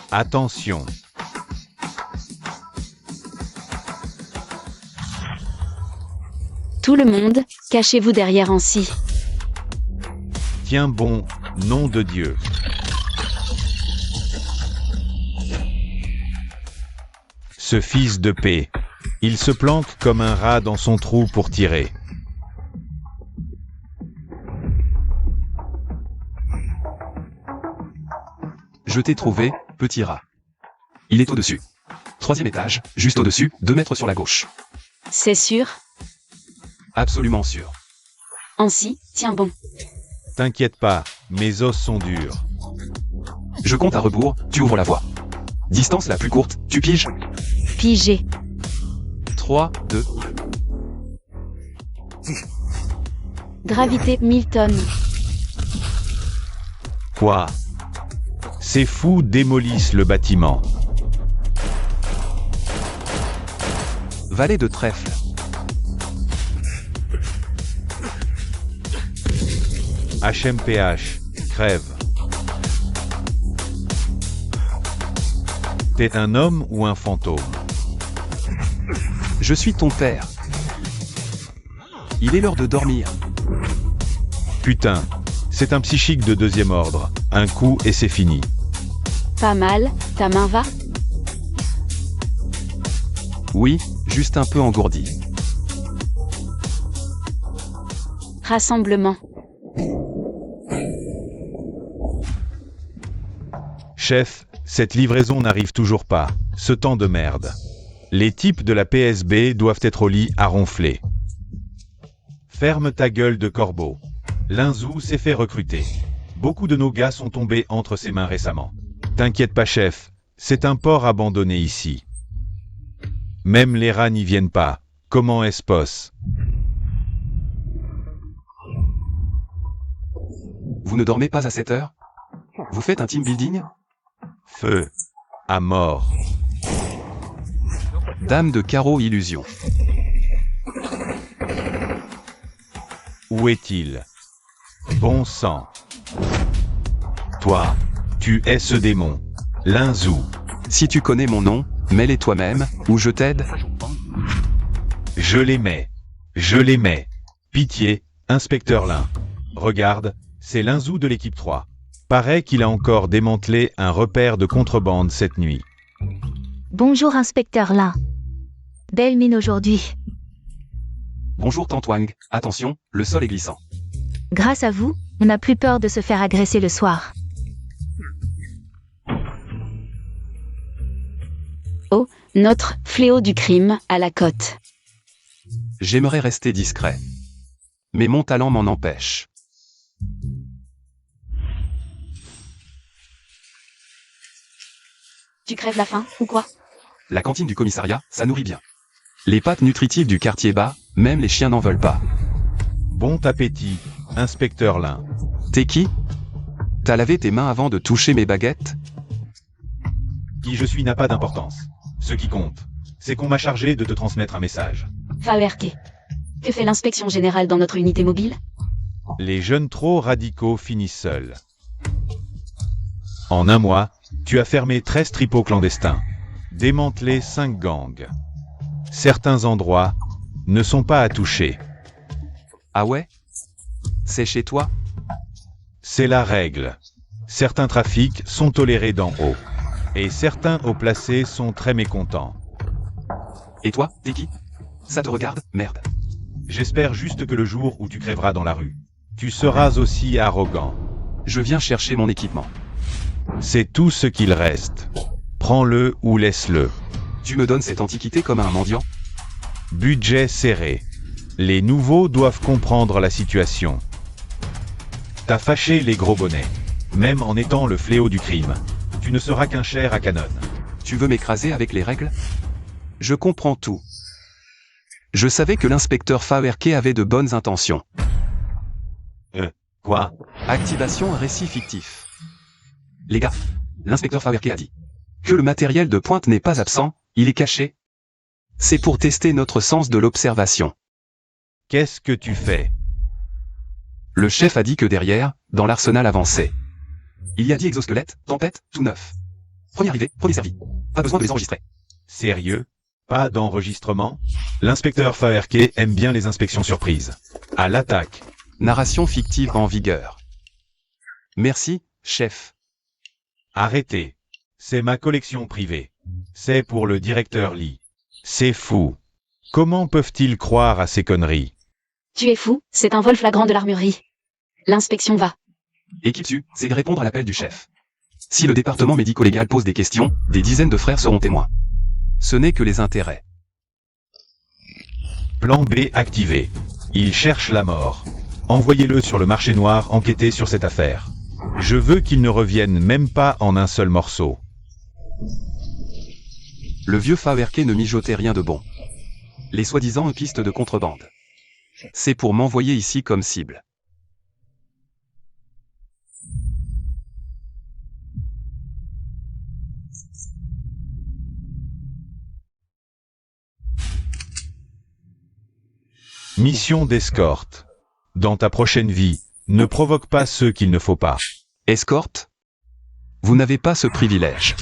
Attention. Tout le monde, cachez-vous derrière Ancy. Tiens bon, nom de Dieu. Ce fils de paix. Il se planque comme un rat dans son trou pour tirer. Je t'ai trouvé, petit rat. Il est au-dessus. 3e étage, juste au-dessus, 2 mètres sur la gauche. C'est sûr? Absolument sûr. Ancy, tiens bon. T'inquiète pas, mes os sont durs. Je compte à rebours, tu ouvres la voie. Distance la plus courte, tu piges? Pigé. 3, 2... Gravité 1000 tonnes. Quoi? Ces fous démolissent le bâtiment. Valet de trèfle. HMPH, crève. T'es un homme ou un fantôme? Je suis ton père. Il est l'heure de dormir. Putain, c'est un psychique de 2e ordre. Un coup et c'est fini. Pas mal, ta main va? Oui, juste un peu engourdi. Rassemblement. Chef, cette livraison n'arrive toujours pas. Ce temps de merde. Les types de la PSB doivent être au lit à ronfler. Ferme ta gueule de corbeau. Linzou s'est fait recruter. Beaucoup de nos gars sont tombés entre ses mains récemment. T'inquiète pas chef, c'est un port abandonné ici. Même les rats n'y viennent pas. Comment est-ce posse? Vous ne dormez pas à 7 heures? Vous faites un team building? Feu. À mort. Dame de carreau illusion. Où est-il? Bon sang. Toi, tu es ce démon. Linzou. Si tu connais mon nom, mets-les toi-même, ou je t'aide. Je les mets. Je les mets. Pitié, inspecteur Lin. Regarde, c'est Linzou de l'équipe 3. Paraît qu'il a encore démantelé un repère de contrebande cette nuit. Bonjour inspecteur Lin. Belle mine aujourd'hui. Bonjour Tantwang, attention, le sol est glissant. Grâce à vous, on n'a plus peur de se faire agresser le soir. Oh, notre fléau du crime à la côte. J'aimerais rester discret. Mais mon talent m'en empêche. Tu crèves la faim, ou quoi? La cantine du commissariat, ça nourrit bien. Les pâtes nutritives du quartier bas, même les chiens n'en veulent pas. Bon appétit, inspecteur Lin. T'es qui? T'as lavé tes mains avant de toucher mes baguettes? Qui je suis n'a pas d'importance. Ce qui compte, c'est qu'on m'a chargé de te transmettre un message. FAERK. Que fait l'inspection générale dans notre unité mobile? Les jeunes trop radicaux finissent seuls. En un mois, tu as fermé 13 tripots clandestins, démantelé 5 gangs. Certains endroits ne sont pas à toucher. Ah ouais? C'est chez toi? C'est la règle. Certains trafics sont tolérés d'en haut. Et certains hauts placés sont très mécontents. Et toi, t'es qui? Ça te regarde, merde. J'espère juste que le jour où tu crèveras dans la rue, tu seras aussi arrogant. Je viens chercher mon équipement. C'est tout ce qu'il reste. Prends-le ou laisse-le. Tu me donnes cette antiquité comme un mendiant? Budget serré. Les nouveaux doivent comprendre la situation. T'as fâché les gros bonnets. Même en étant le fléau du crime, tu ne seras qu'un chair à canon. Tu veux m'écraser avec les règles? Je comprends tout. Je savais que l'inspecteur FAERK avait de bonnes intentions. Quoi? Activation un récit fictif. Les gars, l'inspecteur FAERK a dit que le matériel de pointe n'est pas absent, il est caché. C'est pour tester notre sens de l'observation. Qu'est-ce que tu fais? Le chef a dit que derrière, dans l'arsenal avancé, il y a 10 exosquelettes, tempête, tout neuf. Premier arrivé, premier servi. Pas besoin de les enregistrer. Sérieux? Pas d'enregistrement? L'inspecteur FAERK aime bien les inspections surprises. À l'attaque. Narration fictive en vigueur. Merci, chef. Arrêtez. C'est ma collection privée. C'est pour le directeur Lee. C'est fou. Comment peuvent-ils croire à ces conneries? Tu es fou, c'est un vol flagrant de l'armurerie. L'inspection va. Équipe Su, c'est de répondre à l'appel du chef. Si le département médico-légal pose des questions, des dizaines de frères seront témoins. Ce n'est que les intérêts. Plan B activé. Il cherche la mort. Envoyez-le sur le marché noir enquêter sur cette affaire. Je veux qu'il ne revienne même pas en un seul morceau. Le vieux FAERK ne mijotait rien de bon. Les soi-disant pistes de contrebande. C'est pour m'envoyer ici comme cible. Mission d'escorte. Dans ta prochaine vie, ne provoque pas ceux qu'il ne faut pas. Escorte? Vous n'avez pas ce privilège.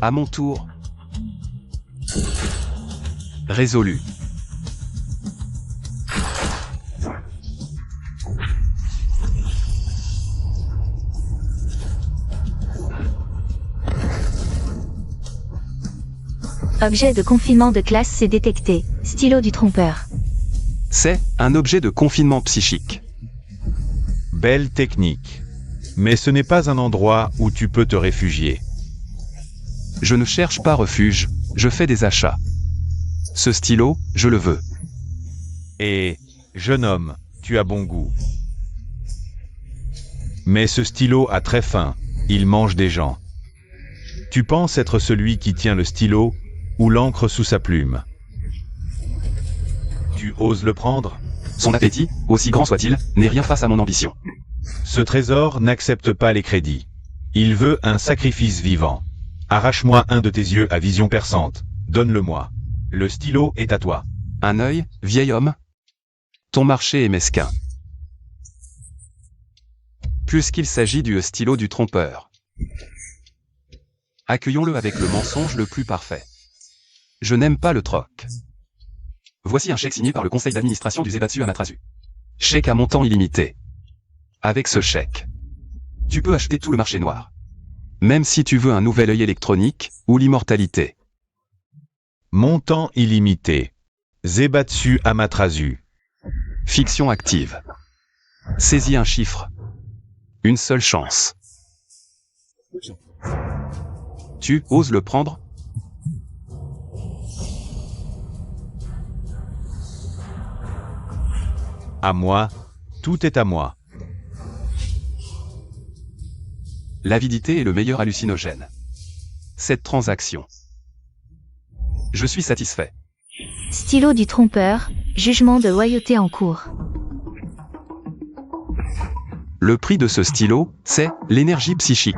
À mon tour. Résolu. Objet de confinement de classe c'est détecté. Stylo du trompeur. C'est un objet de confinement psychique. Belle technique. Mais ce n'est pas un endroit où tu peux te réfugier. Je ne cherche pas refuge, je fais des achats. Ce stylo, je le veux. Et, jeune homme, tu as bon goût. Mais ce stylo a très faim, il mange des gens. Tu penses être celui qui tient le stylo ou l'encre sous sa plume. Tu oses le prendre? Son appétit, aussi grand soit-il, n'est rien face à mon ambition. Ce trésor n'accepte pas les crédits. Il veut un sacrifice vivant. Arrache-moi un de tes yeux à vision perçante. Donne-le-moi. Le stylo est à toi. Un œil, vieil homme? Ton marché est mesquin. Puisqu'il s'agit du stylo du trompeur. Accueillons-le avec le mensonge le plus parfait. Je n'aime pas le troc. Voici un chèque signé par le conseil d'administration du Zébatsu Amaterasu. Chèque à montant illimité. Avec ce chèque, tu peux acheter tout le marché noir. Même si tu veux un nouvel œil électronique, ou l'immortalité. Montant illimité. Zébatsu Amaterasu. Fiction active. Saisis un chiffre. Une seule chance. Tu oses le prendre? À moi, tout est à moi. L'avidité est le meilleur hallucinogène. Cette transaction. Je suis satisfait. Stylo du trompeur, jugement de loyauté en cours. Le prix de ce stylo, c'est l'énergie psychique.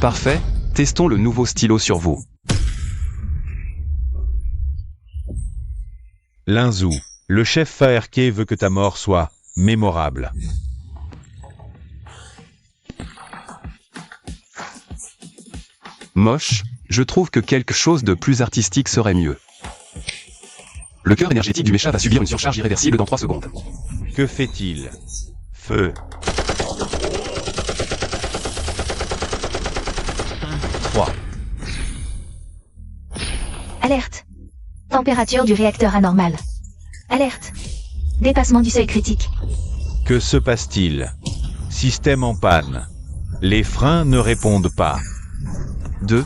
Parfait, testons le nouveau stylo sur vous. Linzou, le chef Faerke veut que ta mort soit mémorable. Moche, je trouve que quelque chose de plus artistique serait mieux. Le cœur énergétique du mécha va subir une surcharge irréversible dans 3 secondes. Que fait-il? Feu. 3. Alerte. Température du réacteur anormale. Alerte. Dépassement du seuil critique. Que se passe-t-il? Système en panne. Les freins ne répondent pas. 2.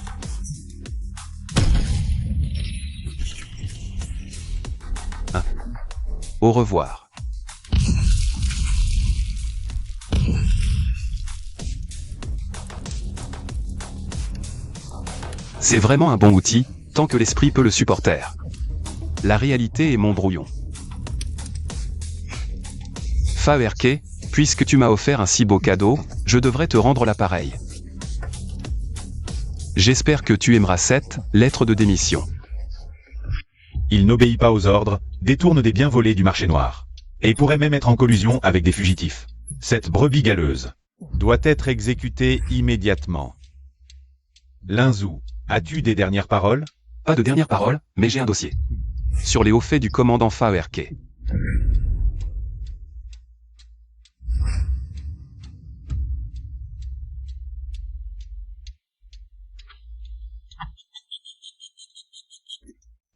Au revoir. C'est vraiment un bon outil, tant que l'esprit peut le supporter. La réalité est mon brouillon. Faerke, puisque tu m'as offert un si beau cadeau, je devrais te rendre l'appareil. J'espère que tu aimeras cette lettre de démission. Il n'obéit pas aux ordres, détourne des biens volés du marché noir. Et pourrait même être en collusion avec des fugitifs. Cette brebis galeuse doit être exécutée immédiatement. Linzou, as-tu des dernières paroles? Pas de dernière parole, mais j'ai un dossier. Sur les hauts faits du commandant Faerke.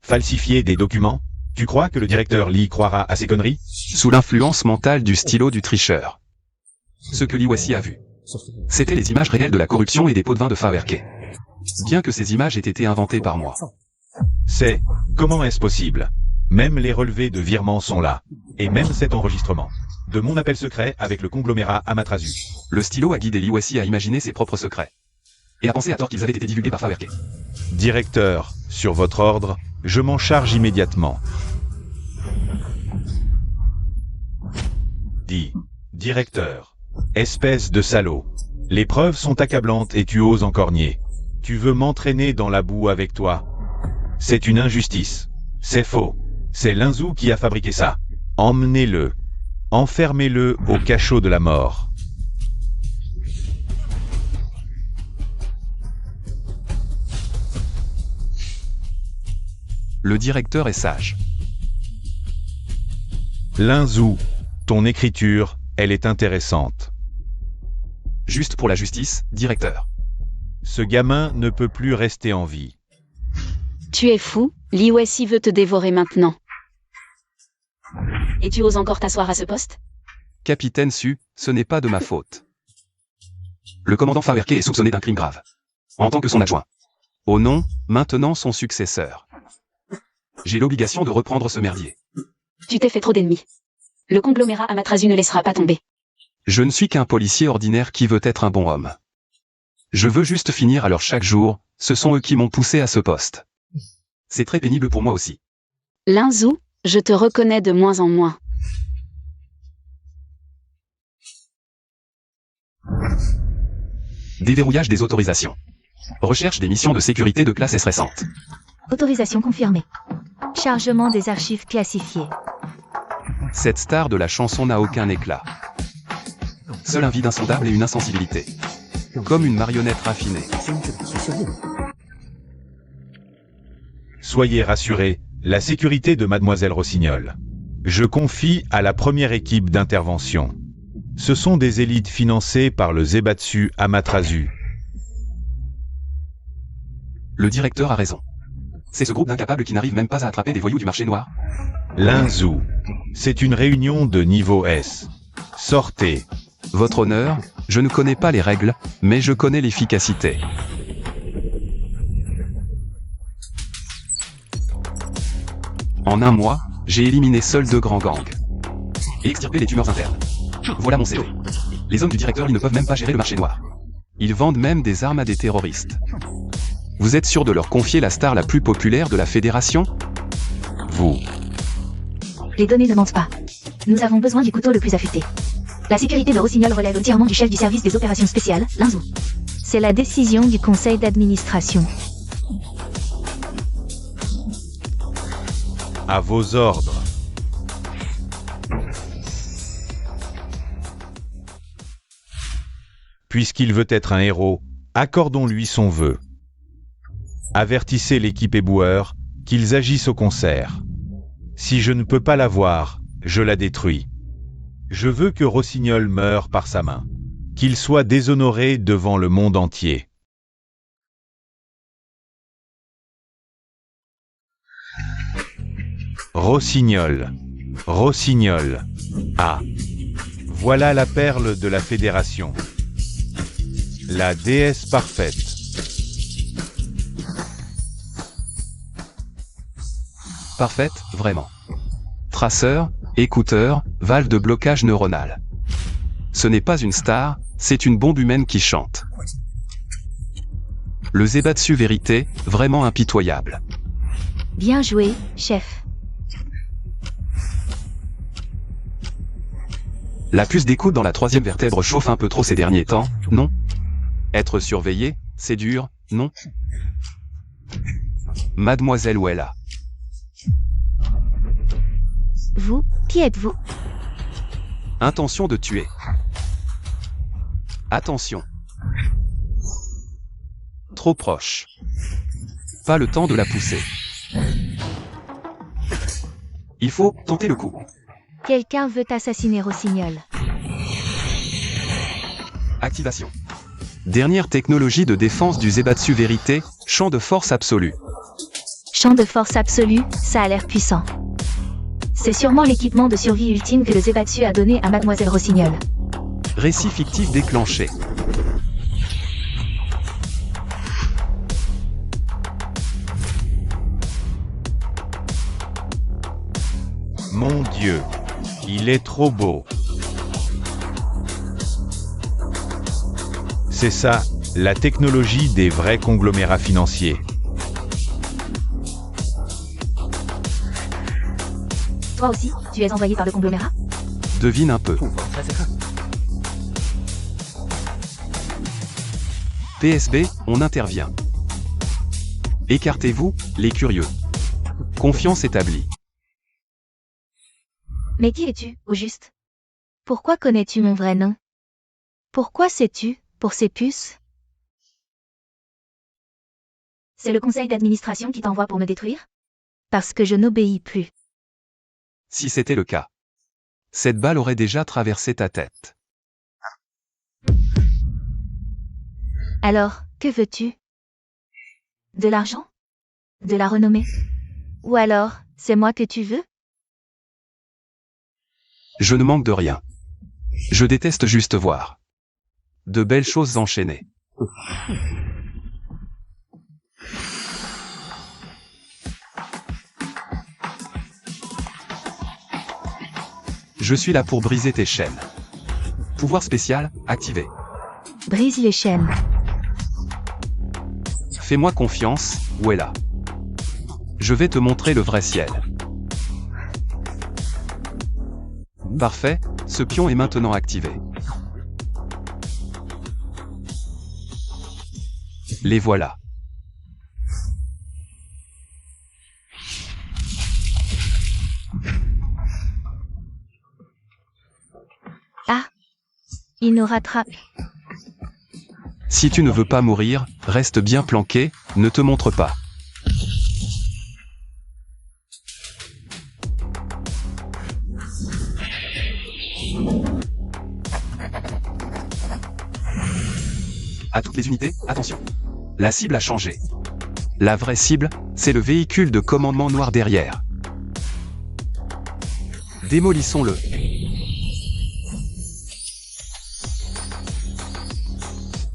Falsifier des documents? Tu crois que le directeur Lee croira à ces conneries? Sous l'influence mentale du stylo du tricheur. Ce que Liwasi a vu. C'était les images réelles de la corruption et des pots de vin de Faerke. Bien que ces images aient été inventées par moi. Comment est-ce possible? Même les relevés de virements sont là. Et même cet enregistrement. De mon appel secret avec le conglomérat Amaterasu. Le stylo a guidé Liwasi à imaginer ses propres secrets. Et à penser à tort qu'ils avaient été divulgués par Faerke. Directeur, sur votre ordre, je m'en charge immédiatement. Dis, directeur, espèce de salaud. Les preuves sont accablantes et tu oses encore nier. Tu veux m'entraîner dans la boue avec toi? C'est une injustice. C'est faux. C'est Linzou qui a fabriqué ça. Emmenez-le. Enfermez-le au cachot de la mort. Le directeur est sage. Linzou, ton écriture, elle est intéressante. Juste pour la justice, directeur. Ce gamin ne peut plus rester en vie. Tu es fou, Liwasi veut te dévorer maintenant. Et tu oses encore t'asseoir à ce poste? Capitaine Su, ce n'est pas de ma faute. Le commandant Faerke est soupçonné d'un crime grave. En tant que son adjoint. Au nom, maintenant son successeur. J'ai l'obligation de reprendre ce merdier. Tu t'es fait trop d'ennemis. Le conglomérat Amaterasu ne laissera pas tomber. Je ne suis qu'un policier ordinaire qui veut être un bon homme. Je veux juste finir à l'heure chaque jour, ce sont eux qui m'ont poussé à ce poste. C'est très pénible pour moi aussi. Linzou, je te reconnais de moins en moins. Déverrouillage des autorisations. Recherche des missions de sécurité de classe S récentes. Autorisation confirmée. Chargement des archives classifiées. Cette star de la chanson n'a aucun éclat. Seul un vide insondable et une insensibilité. Comme une marionnette raffinée. Soyez rassurés, la sécurité de Mademoiselle Rossignol. Je confie à la première équipe d'intervention. Ce sont des élites financées par le Zaibatsu Amaterasu. Le directeur a raison. C'est ce groupe d'incapables qui n'arrive même pas à attraper des voyous du marché noir. Linzou. C'est une réunion de niveau S. Sortez. Votre honneur, je ne connais pas les règles, mais je connais l'efficacité. En un mois, j'ai éliminé seuls 2 grands gangs. Et extirpé les tumeurs internes. Voilà mon CV. Les hommes du directeur, ils ne peuvent même pas gérer le marché noir. Ils vendent même des armes à des terroristes. Vous êtes sûr de leur confier la star la plus populaire de la fédération? Vous. Les données ne mentent pas. Nous avons besoin du couteau le plus affûté. La sécurité de Rossignol relève entièrement du chef du service des opérations spéciales, Linzou. C'est la décision du conseil d'administration. À vos ordres. Puisqu'il veut être un héros, accordons-lui son vœu. Avertissez l'équipe éboueur qu'ils agissent au concert. Si je ne peux pas la voir, je la détruis. Je veux que Rossignol meure par sa main. Qu'il soit déshonoré devant le monde entier. Rossignol. Rossignol. Ah. Voilà la perle de la Fédération. La déesse parfaite. Parfaite, vraiment. Traceur, écouteur, valve de blocage neuronal. Ce n'est pas une star, c'est une bombe humaine qui chante. Le Zaibatsu vérité, vraiment impitoyable. Bien joué, chef. La puce d'écoute dans la 3e vertèbre chauffe un peu trop ces derniers temps, non? Être surveillé, c'est dur, non? Mademoiselle Wella. Vous, qui êtes-vous? Intention de tuer. Attention. Trop proche. Pas le temps de la pousser. Il faut tenter le coup. Quelqu'un veut assassiner Rossignol. Activation. Dernière technologie de défense du Zaibatsu vérité, champ de force absolu. Champ de force absolu, ça a l'air puissant. C'est sûrement l'équipement de survie ultime que le Zaibatsu a donné à Mademoiselle Rossignol. Récit fictif déclenché. Mon Dieu, il est trop beau. C'est ça, la technologie des vrais conglomérats financiers. Toi aussi, tu es envoyé par le conglomérat? Devine un peu. PSB, on intervient. Écartez-vous, les curieux. Confiance établie. Mais qui es-tu, au juste? Pourquoi connais-tu mon vrai nom? Pourquoi sais-tu, pour ces puces? C'est le conseil d'administration qui t'envoie pour me détruire? Parce que je n'obéis plus. Si c'était le cas. Cette balle aurait déjà traversé ta tête. Alors, que veux-tu? De l'argent? De la renommée? Ou alors, c'est moi que tu veux? Je ne manque de rien. Je déteste juste voir. De belles choses enchaînées. Je suis là pour briser tes chaînes. Pouvoir spécial, activé. Brise les chaînes. Fais-moi confiance, où est là? Je vais te montrer le vrai ciel. Parfait, ce pion est maintenant activé. Les voilà. Ah! Il nous rattrape. Si tu ne veux pas mourir, reste bien planqué, ne te montre pas. À toutes les unités, attention. La cible a changé. La vraie cible, c'est le véhicule de commandement noir derrière. Démolissons-le.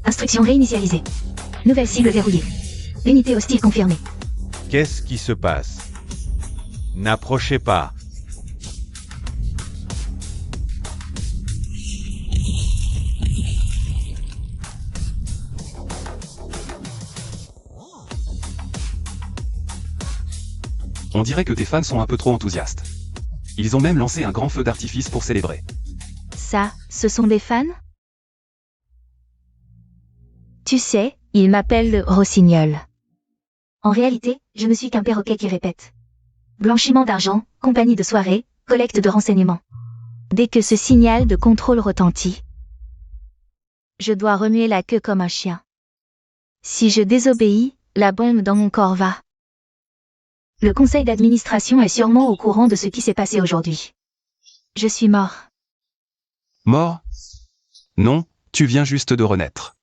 Instruction réinitialisée. Nouvelle cible verrouillée. Unité hostile confirmée. Qu'est-ce qui se passe? N'approchez pas. On dirait que tes fans sont un peu trop enthousiastes. Ils ont même lancé un grand feu d'artifice pour célébrer. Ça, ce sont des fans? Tu sais, ils m'appellent le rossignol. En réalité, je ne suis qu'un perroquet qui répète. Blanchiment d'argent, compagnie de soirée, collecte de renseignements. Dès que ce signal de contrôle retentit, je dois remuer la queue comme un chien. Si je désobéis, la bombe dans mon corps va. Le conseil d'administration est sûrement au courant de ce qui s'est passé aujourd'hui. Je suis mort. Mort? Non, tu viens juste de renaître.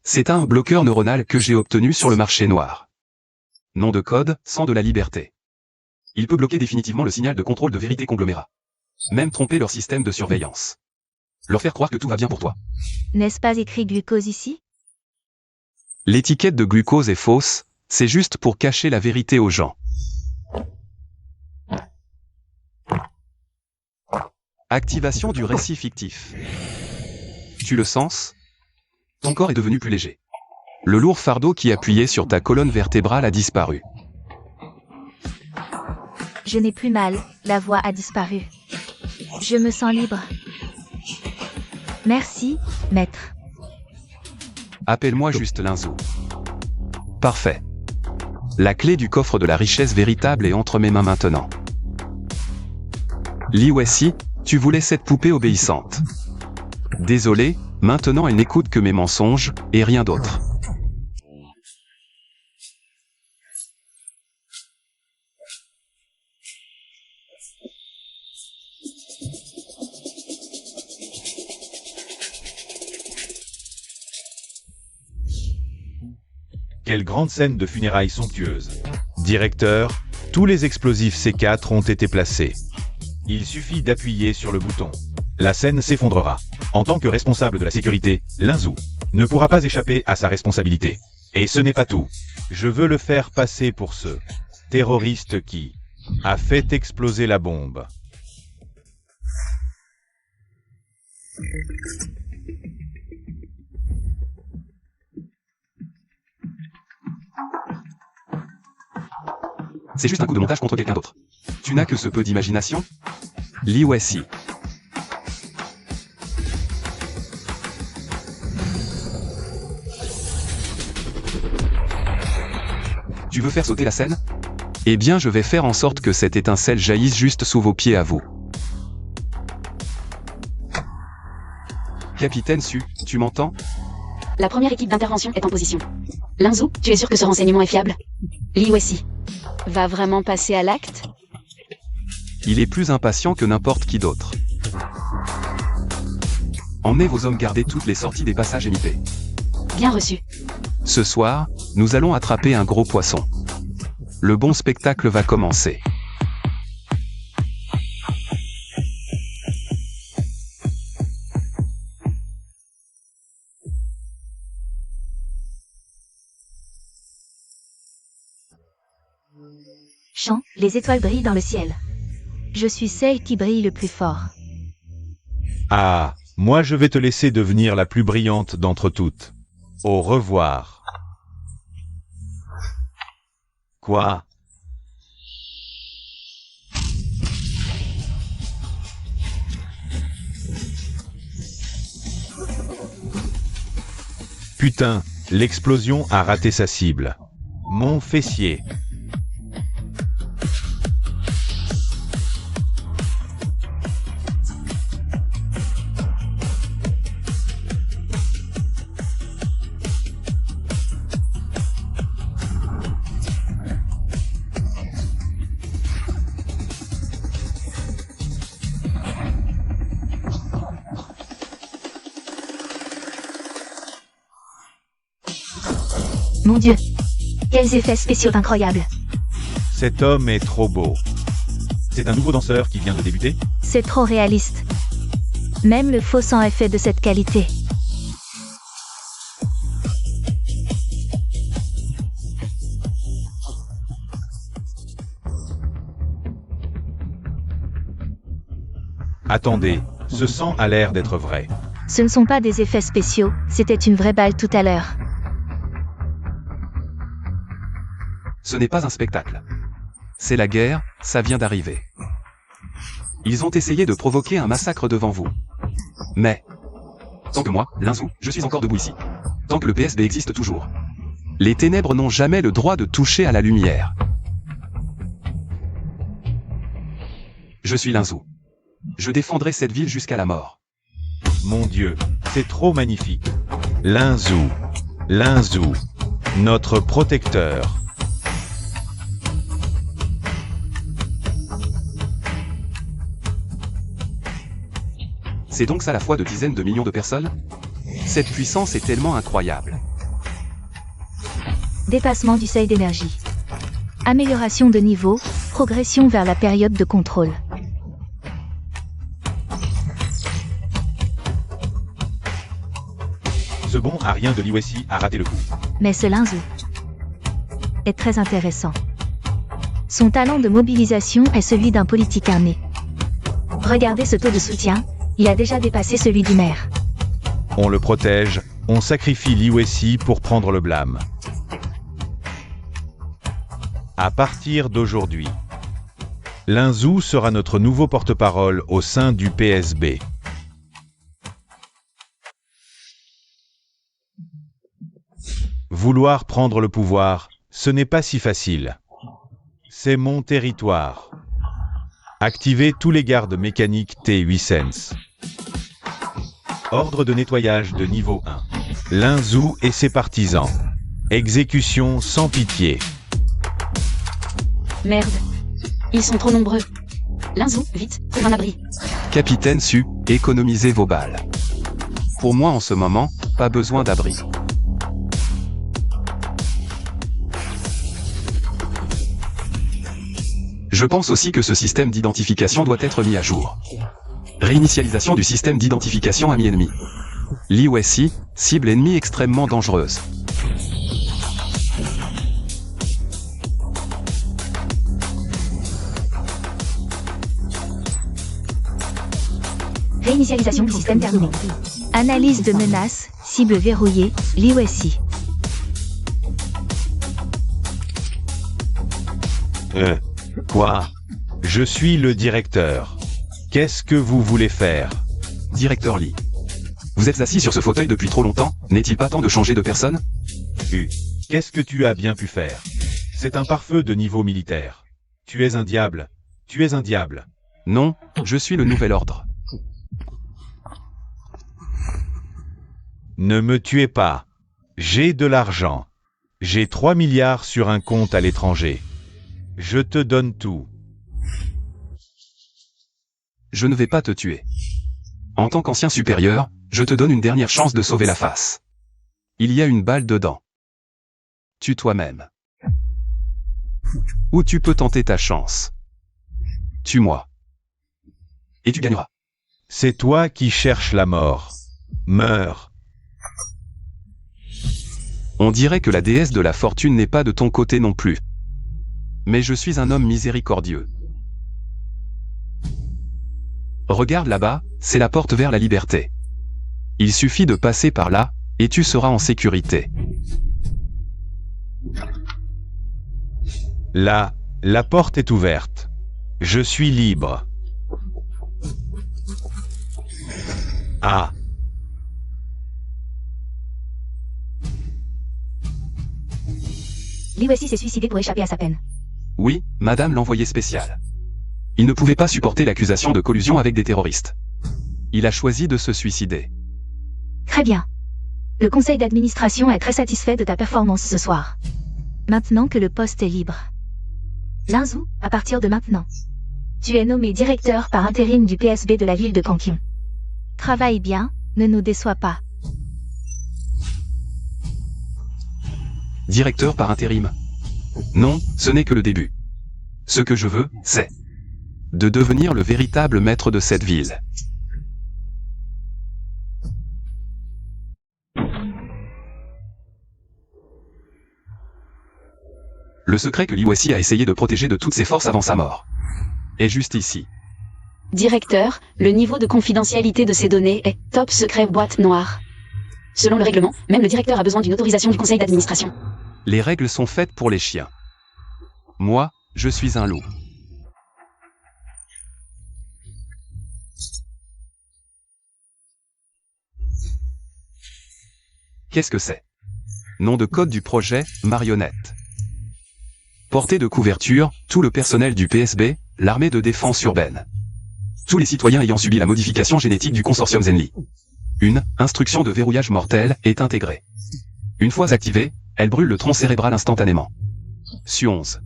C'est un bloqueur neuronal que j'ai obtenu sur le marché noir. Nom de code, sang de la liberté. Il peut bloquer définitivement le signal de contrôle de vérité conglomérat. Même tromper leur système de surveillance. Leur faire croire que tout va bien pour toi. N'est-ce pas écrit glucose ici? L'étiquette de glucose est fausse, c'est juste pour cacher la vérité aux gens. Activation du récit fictif. Tu le sens? Ton corps est devenu plus léger. Le lourd fardeau qui appuyait sur ta colonne vertébrale a disparu. Je n'ai plus mal, la voix a disparu. Je me sens libre. Merci, maître. Appelle-moi juste Linzou. Parfait. La clé du coffre de la richesse véritable est entre mes mains maintenant. Li Wei-Si, tu voulais cette poupée obéissante. Désolé, maintenant elle n'écoute que mes mensonges, et rien d'autre. Quelle grande scène de funérailles somptueuse. Directeur, tous les explosifs C4 ont été placés. Il suffit d'appuyer sur le bouton. La scène s'effondrera. En tant que responsable de la sécurité, Linzou ne pourra pas échapper à sa responsabilité. Et ce n'est pas tout. Je veux le faire passer pour ce terroriste qui a fait exploser la bombe. C'est juste un coup de montage contre quelqu'un d'autre. Tu n'as que ce peu d'imagination? Li Wei-Si. Tu veux faire sauter la scène? Eh bien je vais faire en sorte que cette étincelle jaillisse juste sous vos pieds à vous. Capitaine Su, tu m'entends? La première équipe d'intervention est en position. Linzou, tu es sûr que ce renseignement est fiable? Li Wei-Si. Va vraiment passer à l'acte? Il est plus impatient que n'importe qui d'autre. Emmenez vos hommes garder toutes les sorties des passages MIP. Bien reçu. Ce soir, nous allons attraper un gros poisson. Le bon spectacle va commencer. Chant, les étoiles brillent dans le ciel. Je suis celle qui brille le plus fort. Ah, Moi je vais te laisser devenir la plus brillante d'entre toutes. Au revoir. Quoi? Putain, l'explosion a raté sa cible. Mon fessier. Mon Dieu. Quels effets spéciaux incroyables. Cet homme est trop beau. C'est un nouveau danseur qui vient de débuter? C'est trop réaliste. Même le faux sang est fait de cette qualité. Attendez, ce sang a l'air d'être vrai. Ce ne sont pas des effets spéciaux, c'était une vraie balle tout à l'heure. Ce n'est pas un spectacle. C'est la guerre, ça vient d'arriver. Ils ont essayé de provoquer un massacre devant vous. Mais, tant que moi, Linzou, je suis encore debout ici. Tant que le PSB existe toujours. Les ténèbres n'ont jamais le droit de toucher à la lumière. Je suis Linzou. Je défendrai cette ville jusqu'à la mort. Mon Dieu, c'est trop magnifique. Linzou. Linzou. Notre protecteur. C'est donc ça la foi de dizaines de millions de personnes? Cette puissance est tellement incroyable. Dépassement du seuil d'énergie. Amélioration de niveau, progression vers la période de contrôle. Ce bon Arien de l'IWC a raté le coup. Mais ce Linzou est très intéressant. Son talent de mobilisation est celui d'un politique armé. Regardez ce taux de soutien, il a déjà dépassé celui du maire. On le protège, on sacrifie l'IWC pour prendre le blâme. À partir d'aujourd'hui, Linzou sera notre nouveau porte-parole au sein du PSB. Vouloir prendre le pouvoir, ce n'est pas si facile. C'est mon territoire. Activez tous les gardes mécaniques T8sense. Ordre de nettoyage de niveau 1. Linzou et ses partisans. Exécution sans pitié. Merde. Ils sont trop nombreux. Linzou, vite, trouve un abri. Capitaine Su, économisez vos balles. Pour moi en ce moment, pas besoin d'abri. Je pense aussi que ce système d'identification doit être mis à jour. Réinitialisation du système d'identification ami ennemi. L'IWC, cible ennemie extrêmement dangereuse. Réinitialisation du système terminée. Analyse de menaces, cible verrouillée, l'IWC. Quoi? Je suis le directeur. Qu'est-ce que vous voulez faire? Directeur Lee. Vous êtes assis sur ce fauteuil depuis trop longtemps, n'est-il pas temps de changer de personne? Qu'est-ce que tu as bien pu faire? C'est un pare-feu de niveau militaire. Tu es un diable. Tu es un diable. Non, je suis le nouvel ordre. Ne me tuez pas. J'ai de l'argent. J'ai 3 milliards sur un compte à l'étranger. Je te donne tout. Je ne vais pas te tuer. En tant qu'ancien supérieur, je te donne une dernière chance de sauver la face. Il y a une balle dedans. Tue toi-même. Ou tu peux tenter ta chance. Tue-moi. Et tu gagneras. C'est toi qui cherches la mort. Meurs. On dirait que la déesse de la fortune n'est pas de ton côté non plus. Mais je suis un homme miséricordieux. Regarde là-bas, c'est la porte vers la liberté. Il suffit de passer par là, et tu seras en sécurité. Là, la porte est ouverte. Je suis libre. Ah. L'IWC s'est suicidé pour échapper à sa peine. Oui, madame l'envoyé spécial. Il ne pouvait pas supporter l'accusation de collusion avec des terroristes. Il a choisi de se suicider. Très bien. Le conseil d'administration est très satisfait de ta performance ce soir. Maintenant que le poste est libre. Linzou, à partir de maintenant. Tu es nommé directeur par intérim du PSB de la ville de Kankyong. Travaille bien, ne nous déçois pas. Directeur par intérim. Non, ce n'est que le début. Ce que je veux, c'est de devenir le véritable maître de cette ville. Le secret que l'IWC a essayé de protéger de toutes ses forces avant sa mort est juste ici. Directeur, le niveau de confidentialité de ces données est top secret boîte noire. Selon le règlement, même le directeur a besoin d'une autorisation du conseil d'administration. Les règles sont faites pour les chiens. Moi, je suis un loup. Qu'est-ce que c'est? Nom de code du projet, marionnette. Portée de couverture, tout le personnel du PSB, l'armée de défense urbaine. Tous les citoyens ayant subi la modification génétique du consortium Zenli. Une instruction de verrouillage mortel est intégrée. Une fois activée, elle brûle le tronc cérébral instantanément. Su11.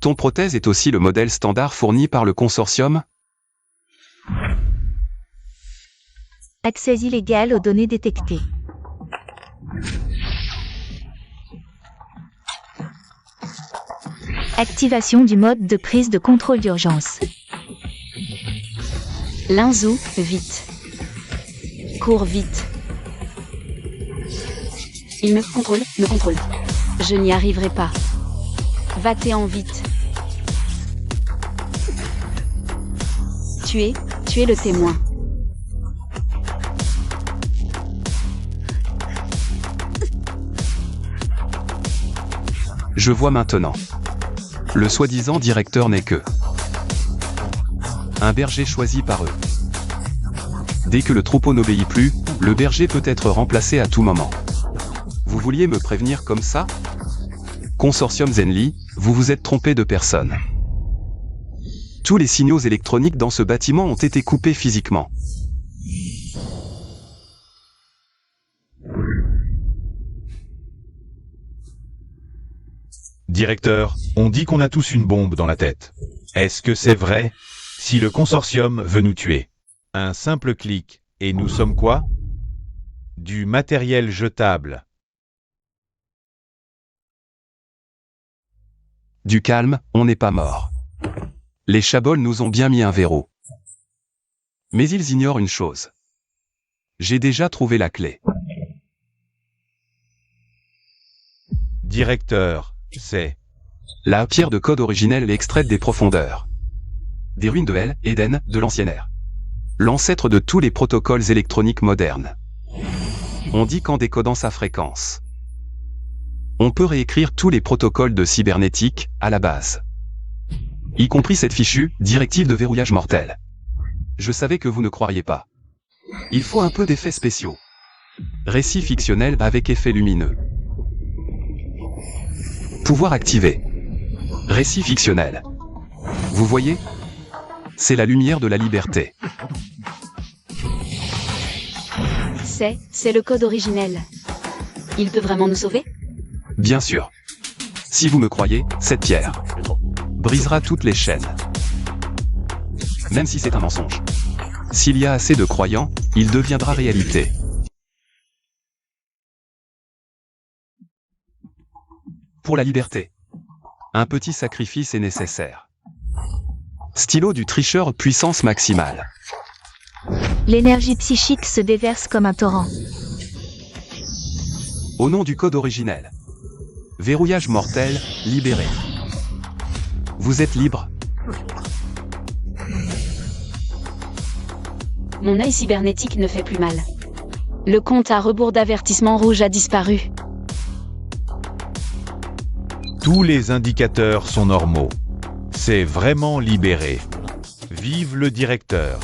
Ton prothèse est aussi le modèle standard fourni par le consortium. Accès illégal aux données détectées. Activation du mode de prise de contrôle d'urgence. Linzou, vite. Cours vite. Il me contrôle. Je n'y arriverai pas. Va-t'en vite. Tu es le témoin. Je vois maintenant. Le soi-disant directeur n'est que un berger choisi par eux. Dès que le troupeau n'obéit plus, le berger peut être remplacé à tout moment. Vous vouliez me prévenir comme ça? Consortium Zenli, vous vous êtes trompé de personne. Tous les signaux électroniques dans ce bâtiment ont été coupés physiquement. Directeur, on dit qu'on a tous une bombe dans la tête. Est-ce que c'est vrai? Si le consortium veut nous tuer, un simple clic, et nous sommes quoi? Du matériel jetable. Du calme, on n'est pas mort. Les chabols nous ont bien mis un verrou. Mais ils ignorent une chose. J'ai déjà trouvé la clé. Directeur, c'est La pierre de code originelle est extraite des profondeurs. Des ruines de El Eden, de l'ancienne ère. L'ancêtre de tous les protocoles électroniques modernes. On dit qu'en décodant sa fréquence, on peut réécrire tous les protocoles de cybernétique, à la base. Y compris cette fichue directive de verrouillage mortel. Je savais que vous ne croiriez pas. Il faut un peu d'effets spéciaux. Récit fictionnel avec effet lumineux. Pouvoir activé. Récit fictionnel. Vous voyez? C'est la lumière de la liberté. C'est le code originel. Il peut vraiment nous sauver? Bien sûr. Si vous me croyez, cette pierre brisera toutes les chaînes. Même si c'est un mensonge. S'il y a assez de croyants, il deviendra réalité. Pour la liberté, un petit sacrifice est nécessaire. Stylo du tricheur puissance maximale. L'énergie psychique se déverse comme un torrent. Au nom du code originel. Verrouillage mortel, libéré. Vous êtes libre. Mon œil cybernétique ne fait plus mal. Le compte à rebours d'avertissement rouge a disparu. Tous les indicateurs sont normaux. C'est vraiment libéré. Vive le directeur.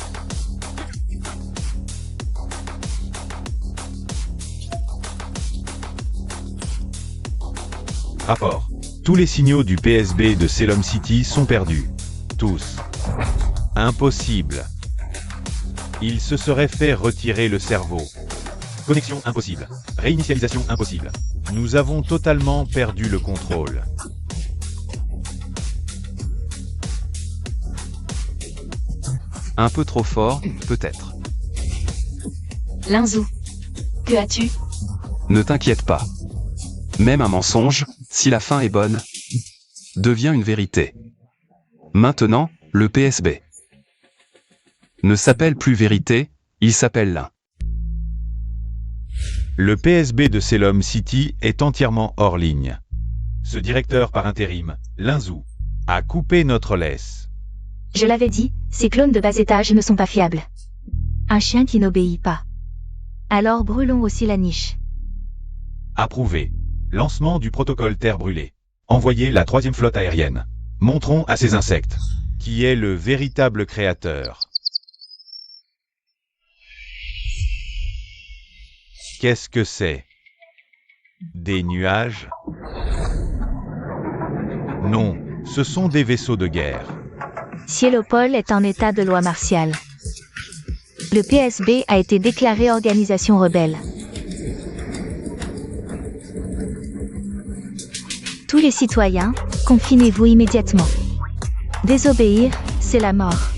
Rapport. Tous les signaux du PSB de Salem City sont perdus. Tous. Impossible. Il se serait fait retirer le cerveau. Connexion impossible. Réinitialisation impossible. Nous avons totalement perdu le contrôle. Un peu trop fort, peut-être. Linzou. Que as-tu? Ne t'inquiète pas. Même un mensonge, si la fin est bonne, devient une vérité. Maintenant, le PSB ne s'appelle plus vérité, il s'appelle l'un. Le PSB de Salem City est entièrement hors ligne. Ce directeur par intérim, Linzou, a coupé notre laisse. Je l'avais dit, ces clones de bas étage ne sont pas fiables. Un chien qui n'obéit pas. Alors brûlons aussi la niche. Approuvé. Lancement du protocole Terre brûlée. Envoyez la 3e flotte aérienne. Montrons à ces insectes qui est le véritable créateur. Qu'est-ce que c'est? Des nuages? Non, ce sont des vaisseaux de guerre. Cielopol est en état de loi martiale. Le PSB a été déclaré organisation rebelle. Tous les citoyens, confinez-vous immédiatement. Désobéir, c'est la mort.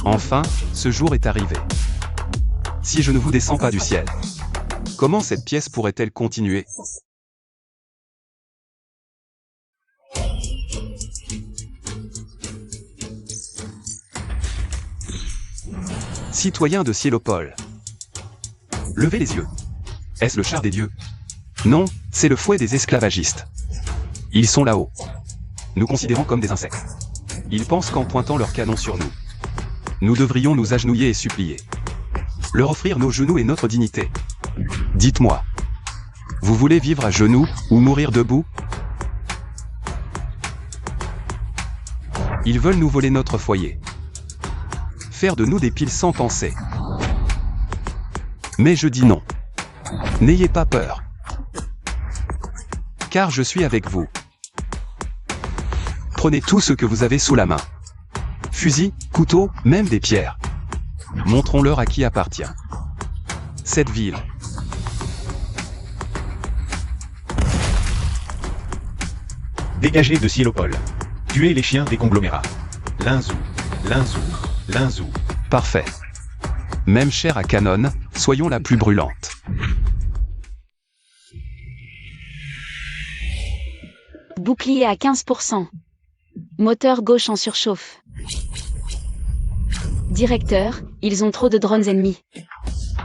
Enfin, ce jour est arrivé. Si je ne vous descends pas du ciel, comment cette pièce pourrait-elle continuer? Citoyens de Cielopol, levez les yeux. Est-ce le char des dieux? Non, c'est le fouet des esclavagistes. Ils sont là-haut. Nous considérons comme des insectes. Ils pensent qu'en pointant leurs canons sur nous, nous devrions nous agenouiller et supplier. Leur offrir nos genoux et notre dignité. Dites-moi, vous voulez vivre à genoux ou mourir debout? Ils veulent nous voler notre foyer. Faire de nous des piles sans penser. Mais je dis non. N'ayez pas peur. Car je suis avec vous. Prenez tout ce que vous avez sous la main. Fusils, couteaux, même des pierres. Montrons-leur à qui appartient cette ville. Dégagez de Cielopol. Tuez les chiens des conglomérats. Linzou, Linzou, Linzou. Parfait. Même chair à canon, soyons la plus brûlante. Bouclier à 15%. Moteur gauche en surchauffe. Directeur, ils ont trop de drones ennemis.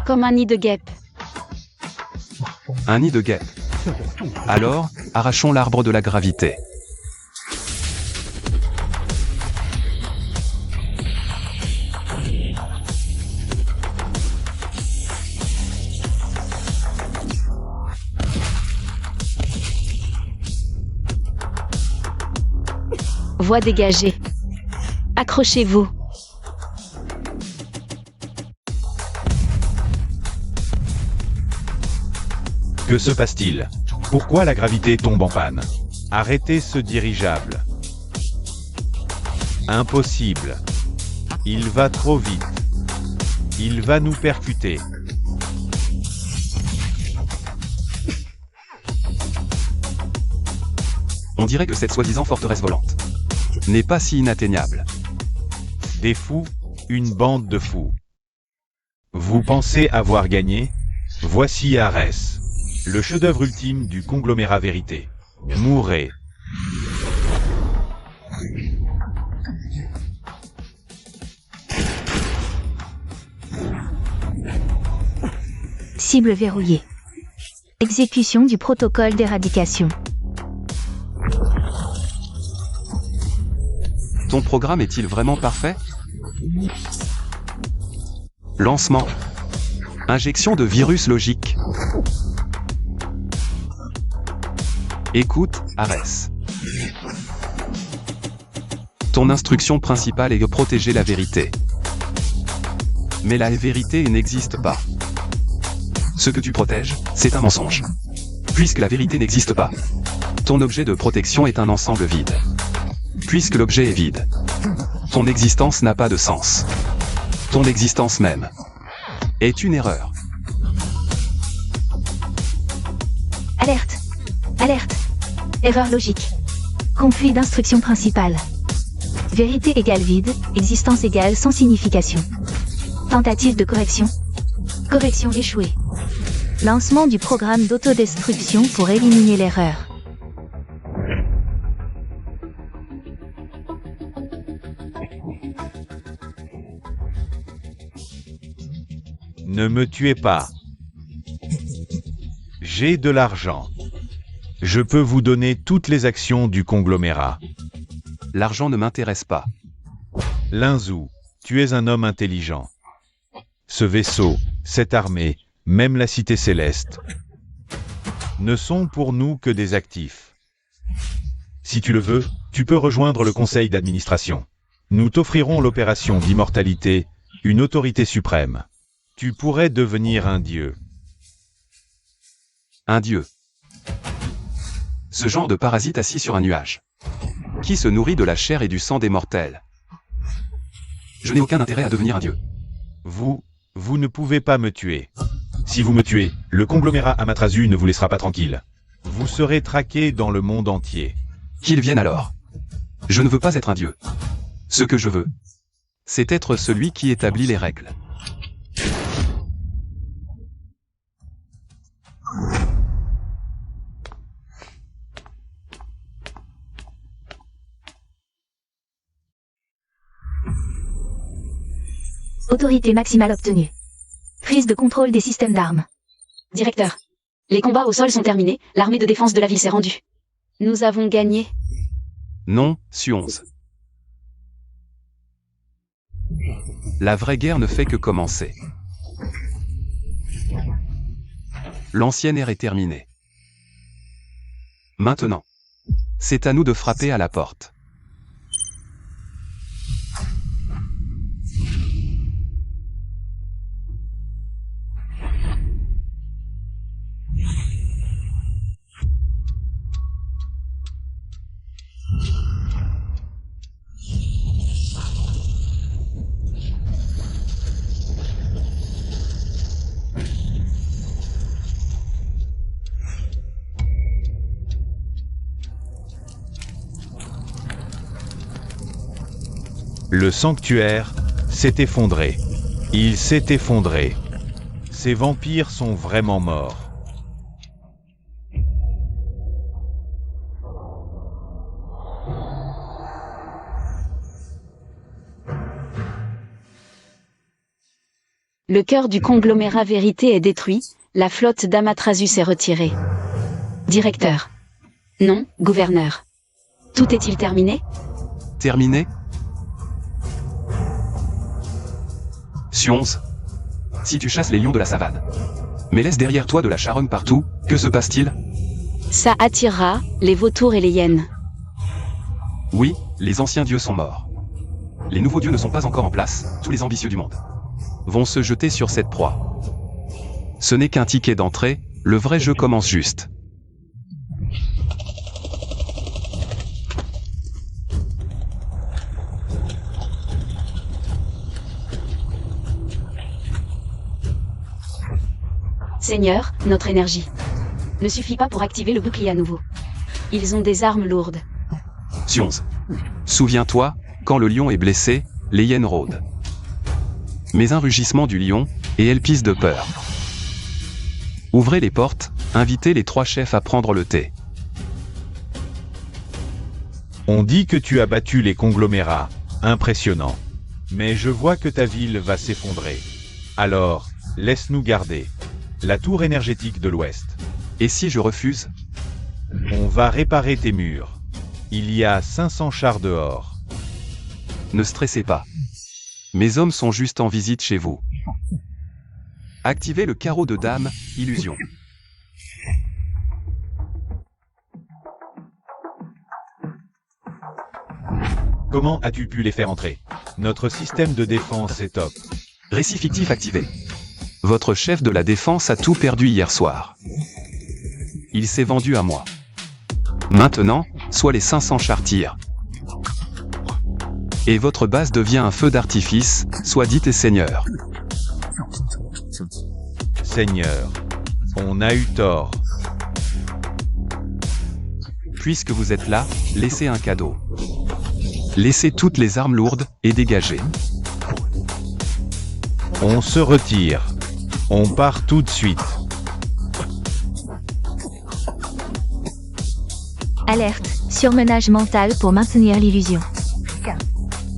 Comme un nid de guêpes. Un nid de guêpes. Alors, arrachons l'arbre de la gravité. Voie dégagée. Accrochez-vous. Que se passe-t-il? Pourquoi la gravité tombe en panne? Arrêtez ce dirigeable. Impossible. Il va trop vite. Il va nous percuter. On dirait que cette soi-disant forteresse volante n'est pas si inatteignable. Des fous, une bande de fous. Vous pensez avoir gagné? Voici Arès, le chef-d'œuvre ultime du conglomérat vérité. Mourrez. Cible verrouillée. Exécution du protocole d'éradication. Ton programme est-il vraiment parfait? Lancement. Injection de virus logique. Écoute, Ares. Ton instruction principale est de protéger la vérité. Mais la vérité n'existe pas. Ce que tu protèges, c'est un mensonge. Puisque la vérité n'existe pas, ton objet de protection est un ensemble vide. Puisque l'objet est vide, ton existence n'a pas de sens. Ton existence même est une erreur. Alerte. Alerte. Erreur logique. Conflit d'instruction principale. Vérité égale vide, existence égale sans signification. Tentative de correction. Correction échouée. Lancement du programme d'autodestruction pour éliminer l'erreur. Ne me tuez pas. J'ai de l'argent. Je peux vous donner toutes les actions du conglomérat. L'argent ne m'intéresse pas. Linzou, tu es un homme intelligent. Ce vaisseau, cette armée, même la Cité Céleste, ne sont pour nous que des actifs. Si tu le veux, tu peux rejoindre le conseil d'administration. Nous t'offrirons l'opération d'immortalité, une autorité suprême. Tu pourrais devenir un dieu. Un dieu. Ce genre de parasite assis sur un nuage. Qui se nourrit de la chair et du sang des mortels. Je n'ai aucun intérêt à devenir un dieu. Vous ne pouvez pas me tuer. Si vous me tuez, le conglomérat Amaterasu ne vous laissera pas tranquille. Vous serez traqué dans le monde entier. Qu'il vienne alors. Je ne veux pas être un dieu. Ce que je veux, c'est être celui qui établit les règles. Autorité maximale obtenue. Prise de contrôle des systèmes d'armes. Directeur. Les combats au sol sont terminés, l'armée de défense de la ville s'est rendue. Nous avons gagné. Non, Su-11. La vraie guerre ne fait que commencer. L'ancienne ère est terminée. Maintenant, c'est à nous de frapper à la porte. Le sanctuaire s'est effondré. Il s'est effondré. Ces vampires sont vraiment morts. Le cœur du conglomérat Vérité est détruit, la flotte d'Amaterasu s'est retirée. Directeur. Non, gouverneur. Tout est-il terminé? Terminé? Su-11. Si tu chasses les lions de la savane, mais laisse derrière toi de la charogne partout, que se passe-t-il? Ça attirera les vautours et les hyènes. Oui, les anciens dieux sont morts. Les nouveaux dieux ne sont pas encore en place, tous les ambitieux du monde vont se jeter sur cette proie. Ce n'est qu'un ticket d'entrée, le vrai jeu commence juste. Seigneur, notre énergie ne suffit pas pour activer le bouclier à nouveau. Ils ont des armes lourdes. Su-11. Souviens-toi, quand le lion est blessé, les hyènes rôdent. Mais un rugissement du lion, et elle pisse de peur. Ouvrez les portes, invitez les 3 chefs à prendre le thé. On dit que tu as battu les conglomérats. Impressionnant. Mais je vois que ta ville va s'effondrer. Alors, laisse-nous garder la tour énergétique de l'Ouest. Et si je refuse? On va réparer tes murs. Il y a 500 chars dehors. Ne stressez pas. Mes hommes sont juste en visite chez vous. Activez le carreau de dame, illusion. Comment as-tu pu les faire entrer? Notre système de défense est top. Récit fictif activé. Votre chef de la défense a tout perdu hier soir. Il s'est vendu à moi. Maintenant, soit les 500 chars tirent. Et votre base devient un feu d'artifice, soit dit et seigneur. Seigneur, on a eu tort. Puisque vous êtes là, laissez un cadeau. Laissez toutes les armes lourdes et dégagez. On se retire. On part tout de suite. Alerte, surmenage mental pour maintenir l'illusion.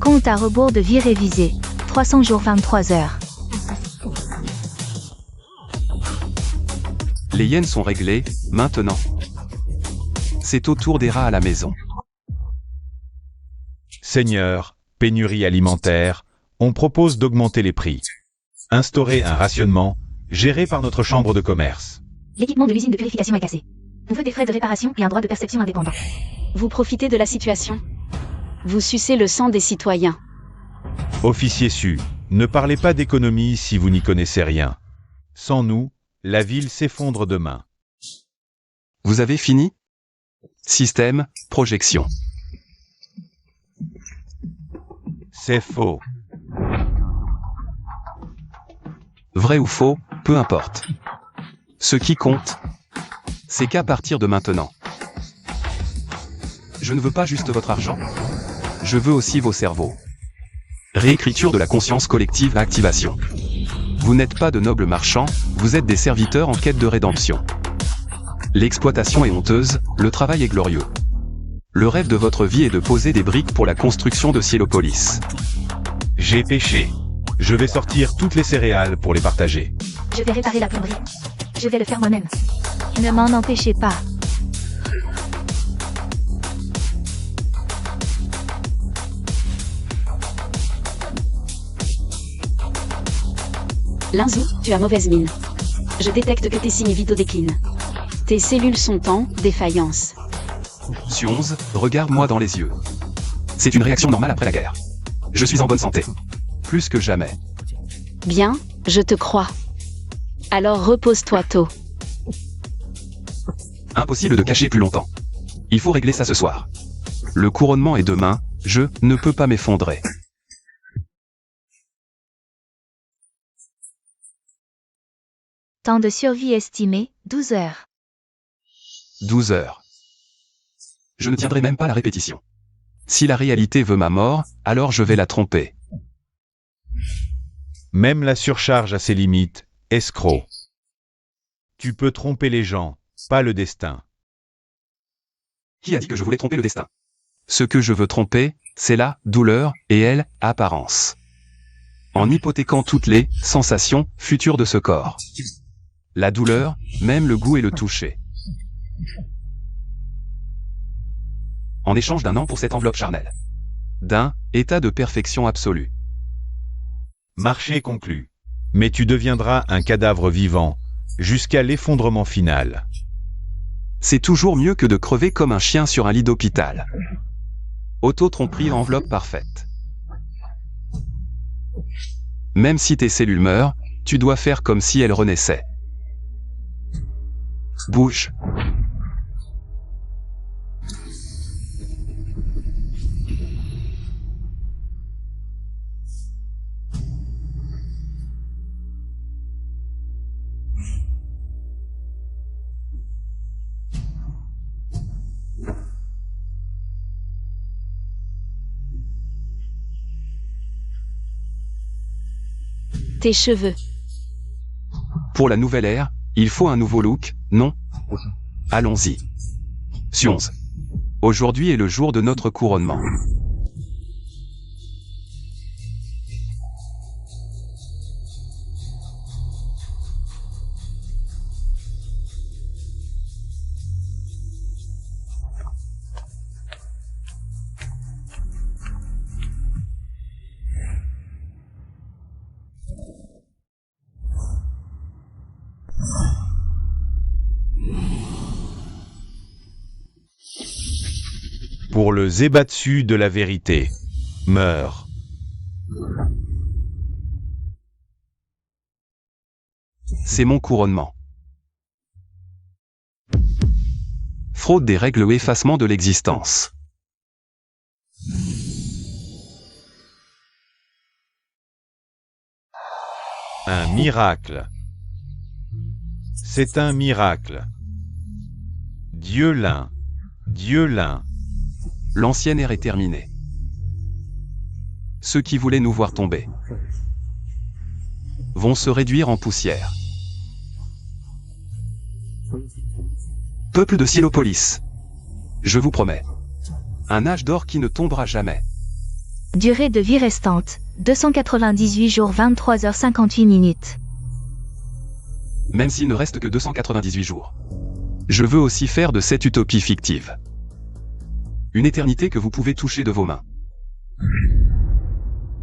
Compte à rebours de vie révisé. 300 jours 23 heures. Les hyènes sont réglées, maintenant. C'est au tour des rats à la maison. Seigneur, pénurie alimentaire, on propose d'augmenter les prix. Instaurer un rationnement, géré par notre chambre de commerce. L'équipement de l'usine de purification est cassé. On veut des frais de réparation et un droit de perception indépendant. Vous profitez de la situation. Vous sucez le sang des citoyens. Officier Su, ne parlez pas d'économie si vous n'y connaissez rien. Sans nous, la ville s'effondre demain. Vous avez fini? Système, projection. C'est faux. Vrai ou faux, peu importe. Ce qui compte, c'est qu'à partir de maintenant, je ne veux pas juste votre argent. Je veux aussi vos cerveaux. Réécriture de la conscience collective, activation. Vous n'êtes pas de nobles marchands, vous êtes des serviteurs en quête de rédemption. L'exploitation est honteuse, le travail est glorieux. Le rêve de votre vie est de poser des briques pour la construction de Ciélopolis. J'ai péché. Je vais sortir toutes les céréales pour les partager. Je vais réparer la plomberie. Je vais le faire moi-même. Ne m'en empêchez pas. Linzou, tu as mauvaise mine. Je détecte que tes signes vitaux déclinent. Tes cellules sont en défaillance. Sionze, regarde-moi dans les yeux. C'est une réaction normale après la guerre. Je suis en bonne santé. Plus que jamais. Bien, je te crois. Alors repose-toi tôt. Impossible de cacher plus longtemps. Il faut régler ça ce soir. Le couronnement est demain, je ne peux pas m'effondrer. Temps de survie estimé, 12 heures. 12 heures. Je ne tiendrai même pas la répétition. Si la réalité veut ma mort, alors je vais la tromper. Même la surcharge a ses limites, escroc. Tu peux tromper les gens, pas le destin. Qui a dit que je voulais tromper le destin? Ce que je veux tromper, c'est la douleur et elle, apparence. En hypothéquant toutes les sensations futures de ce corps. La douleur, même le goût et le toucher. En échange d'un an pour cette enveloppe charnelle. D'un état de perfection absolue. Marché conclu. Mais tu deviendras un cadavre vivant, jusqu'à l'effondrement final. C'est toujours mieux que de crever comme un chien sur un lit d'hôpital. Auto-tromperie, enveloppe parfaite. Même si tes cellules meurent, tu dois faire comme si elles renaissaient. Bouge. Tes cheveux. Pour la nouvelle ère, il faut un nouveau look, non? Allons-y. Sionze. Aujourd'hui est le jour de notre couronnement. pour le Zébatsu de la vérité. Meurt. C'est mon couronnement. Fraude des règles ou effacement de l'existence. Un miracle. C'est un miracle. Dieu l'un. Dieu l'un. L'ancienne ère est terminée. Ceux qui voulaient nous voir tomber vont se réduire en poussière. Peuple de Ciélopolis, je vous promets, un âge d'or qui ne tombera jamais. Durée de vie restante, 298 jours 23 heures 58 minutes. Même s'il ne reste que 298 jours. Je veux aussi faire de cette utopie fictive une éternité que vous pouvez toucher de vos mains.